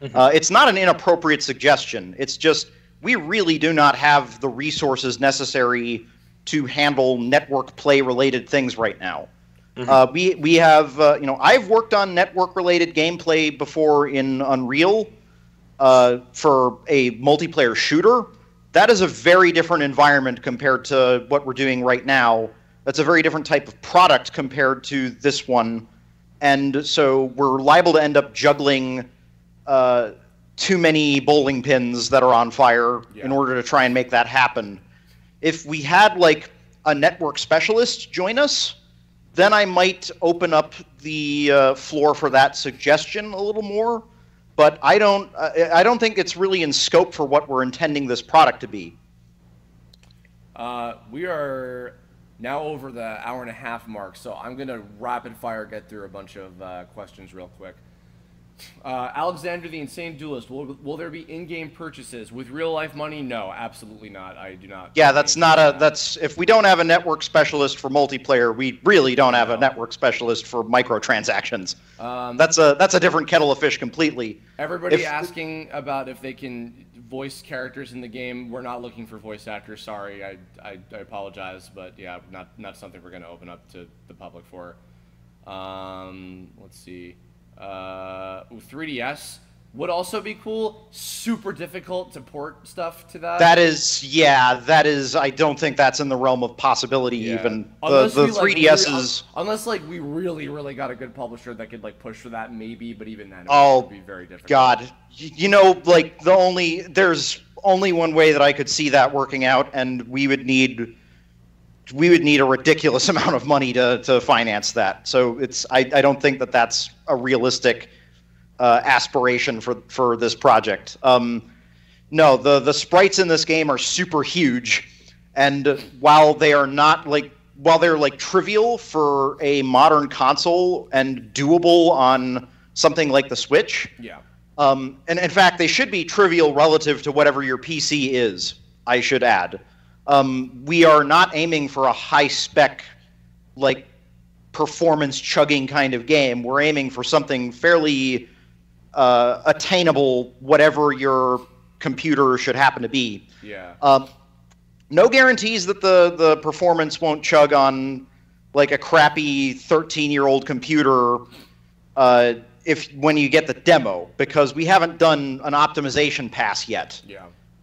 Mm-hmm. It's not an inappropriate suggestion. It's just we really do not have the resources necessary to handle network play related things right now. Mm-hmm. We have I've worked on network related gameplay before in Unreal, for a multiplayer shooter, that is a very different environment compared to what we're doing right now. That's a very different type of product compared to this one. And so we're liable to end up juggling too many bowling pins that are on fire in order to try and make that happen. If we had like a network specialist join us, then I might open up the floor for that suggestion a little more. But I don't think it's really in scope for what we're intending this product to be. We are now over the hour-and-a-half mark, so I'm going to rapid-fire get through a bunch of questions real quick. Alexander the Insane Duelist, will there be in-game purchases with real-life money? No, absolutely not. I do not. Yeah, that's if we don't have a network specialist for multiplayer, we really don't have a network specialist for microtransactions. That's a different kettle of fish completely. Everybody asking about if they can voice characters in the game. We're not looking for voice actors. Sorry, I apologize, but yeah, not something we're going to open up to the public for. Let's see. 3DS would also be cool. Super difficult to port stuff to that. That is. I don't think that's in the realm of possibility. Even the 3DS is. Unless like we really got a good publisher that could like push for that, maybe. But even then, it would be very difficult. God, you know, like there's only one way that I could see that working out, and we would need a ridiculous amount of money to finance that. So I don't think that that's a realistic aspiration for this project. No, the sprites in this game are super huge, and while they're trivial for a modern console and doable on something like the Switch, and in fact they should be trivial relative to whatever your PC is, I should add. We are not aiming for a high-spec, like, performance-chugging kind of game. We're aiming for something fairly attainable, whatever your computer should happen to be. No guarantees that the performance won't chug on, like, a crappy 13-year-old computer when you get the demo, because we haven't done an optimization pass yet.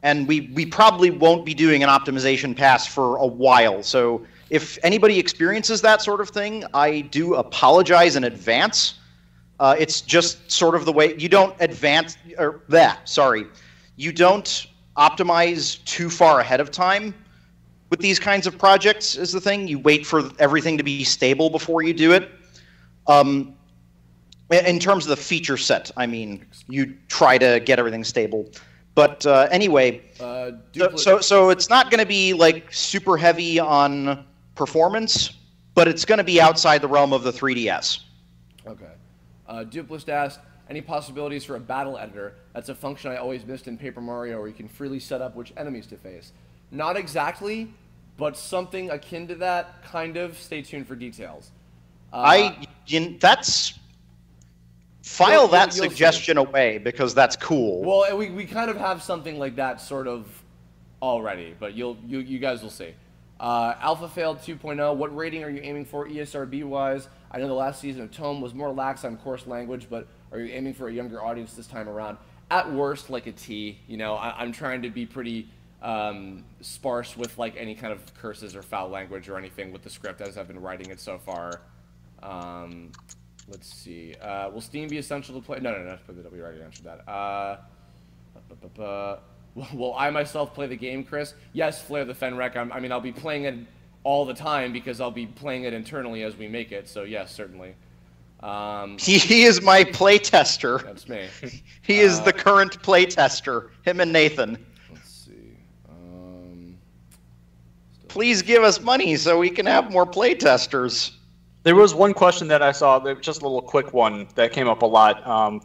And we probably won't be doing an optimization pass for a while. So if anybody experiences that sort of thing, I do apologize in advance. It's just sort of the way you don't you don't optimize too far ahead of time with these kinds of projects is the thing. You wait for everything to be stable before you do it. In terms of the feature set, I mean, you try to get everything stable. But anyway, so it's not going to be like super heavy on performance, but it's going to be outside the realm of the 3DS. Okay. Duplist asked, any possibilities for a battle editor? That's a function I always missed in Paper Mario, where you can freely set up which enemies to face. Not exactly, but something akin to that, kind of. Stay tuned for details. File that suggestion away, because that's cool. Well, we kind of have something like that sort of already, but you guys will see. Alpha Failed 2.0, what rating are you aiming for ESRB-wise? I know the last season of Tome was more lax on coarse language, but are you aiming for a younger audience this time around? At worst, like a T. You know, I'm trying to be pretty sparse with like any kind of curses or foul language or anything with the script as I've been writing it so far. Let's see. Will Steam be essential to play? No. We already answered that. Will I myself play the game, Chris? Yes, Flare the Fenrec. I mean, I'll be playing it all the time because I'll be playing it internally as we make it. So yes, certainly. He is my playtester. That's me. He is the current playtester. Him and Nathan. Let's see. Please give us money so we can have more playtesters. There was one question that I saw, just a little quick one that came up a lot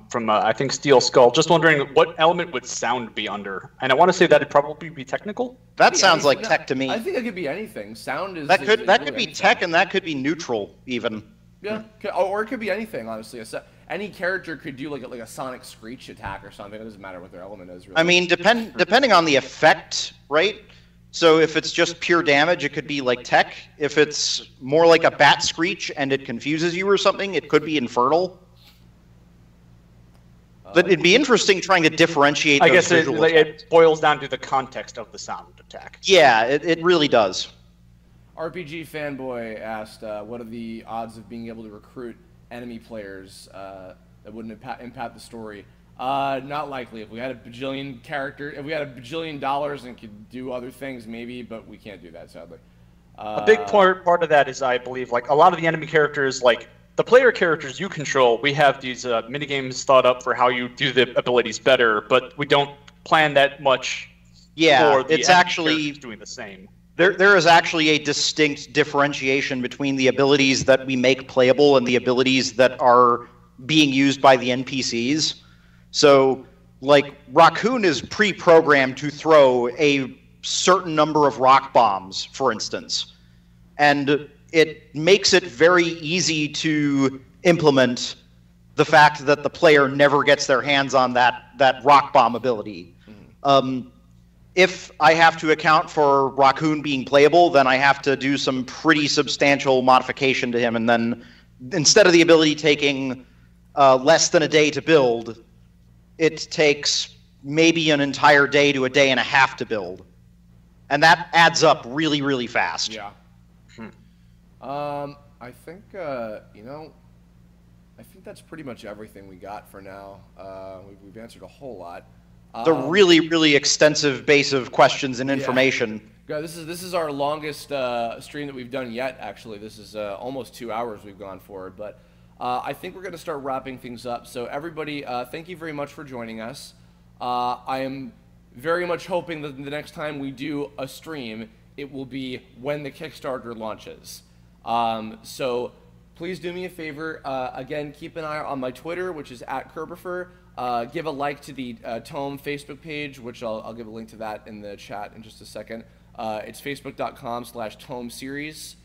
from, I think, Steel Skull. Just wondering, what element would sound be under? And I want to say that it'd probably be technical. That sounds like tech to me. I think it could be anything. Sound is... That could be tech, and that could be neutral, even. Yeah, or it could be anything, honestly. Any character could do like a sonic screech attack or something. It doesn't matter what their element is, really. I mean, depending on the effect, right? So if it's just pure damage, it could be like tech. If it's more like a bat screech and it confuses you or something, it could be infernal. But it'd be interesting trying to differentiate. I those guess visual effects. it boils down to the context of the sound attack. Yeah, it really does. RPG Fanboy asked, what are the odds of being able to recruit enemy players that wouldn't impact the story? Not likely. If we had a bajillion dollars and could do other things, maybe, but we can't do that, sadly. A big part of that is, I believe, like a lot of the enemy characters, like the player characters you control, we have these minigames thought up for how you do the abilities better, but we don't plan that much. Yeah, for the it's enemy actually characters doing the same. There is actually a distinct differentiation between the abilities that we make playable and the abilities that are being used by the NPCs. So, like, Raccoon is pre-programmed to throw a certain number of rock bombs, for instance. And it makes it very easy to implement the fact that the player never gets their hands on that rock bomb ability. If I have to account for Raccoon being playable, then I have to do some pretty substantial modification to him, and then instead of the ability taking less than a day to build, it takes maybe an entire day to a day and a half to build. And that adds up really, really fast. Yeah. I think, you know, I think that's pretty much everything we got for now. We've answered a whole lot. The really, really extensive base of questions and information. Yeah, this is our longest stream that we've done yet, actually. This is almost 2 hours we've gone for, but I think we're going to start wrapping things up. So everybody, thank you very much for joining us. I am very much hoping that the next time we do a stream, it will be when the Kickstarter launches. So please do me a favor. Again, keep an eye on my Twitter, which is @Kerbifer. Give a like to the TOME Facebook page, which I'll give a link to that in the chat in just a second. It's facebook.com/TOME series.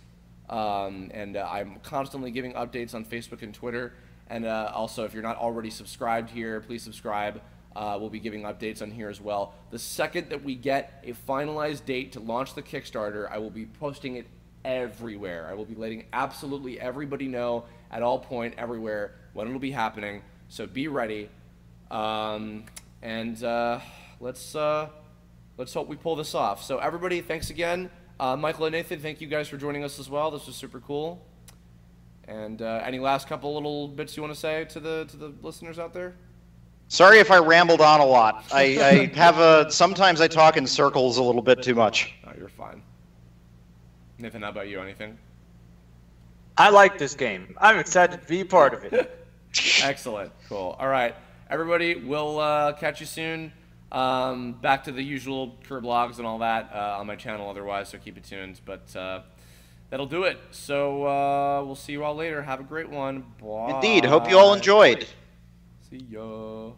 And I'm constantly giving updates on Facebook and Twitter. And also, if you're not already subscribed here, please subscribe. We'll be giving updates on here as well. The second that we get a finalized date to launch the Kickstarter, I will be posting it everywhere. I will be letting absolutely everybody know at all point, everywhere, when it'll be happening. So be ready. Let's hope we pull this off. So everybody, thanks again. Michael and Nathan, thank you guys for joining us as well. This was super cool. And any last couple little bits you want to say to the listeners out there? Sorry if I rambled on a lot. I have sometimes I talk in circles a little bit too much. Oh, you're fine. Nathan, how about you? Anything? I like this game. I'm excited to be part of it. Excellent. Cool. All right. Everybody, we'll catch you soon. Back to the usual Curb logs and all that on my channel otherwise, so keep it tuned. But that'll do it. So we'll see you all later. Have a great one. Bye. Indeed. Hope you all enjoyed. See ya.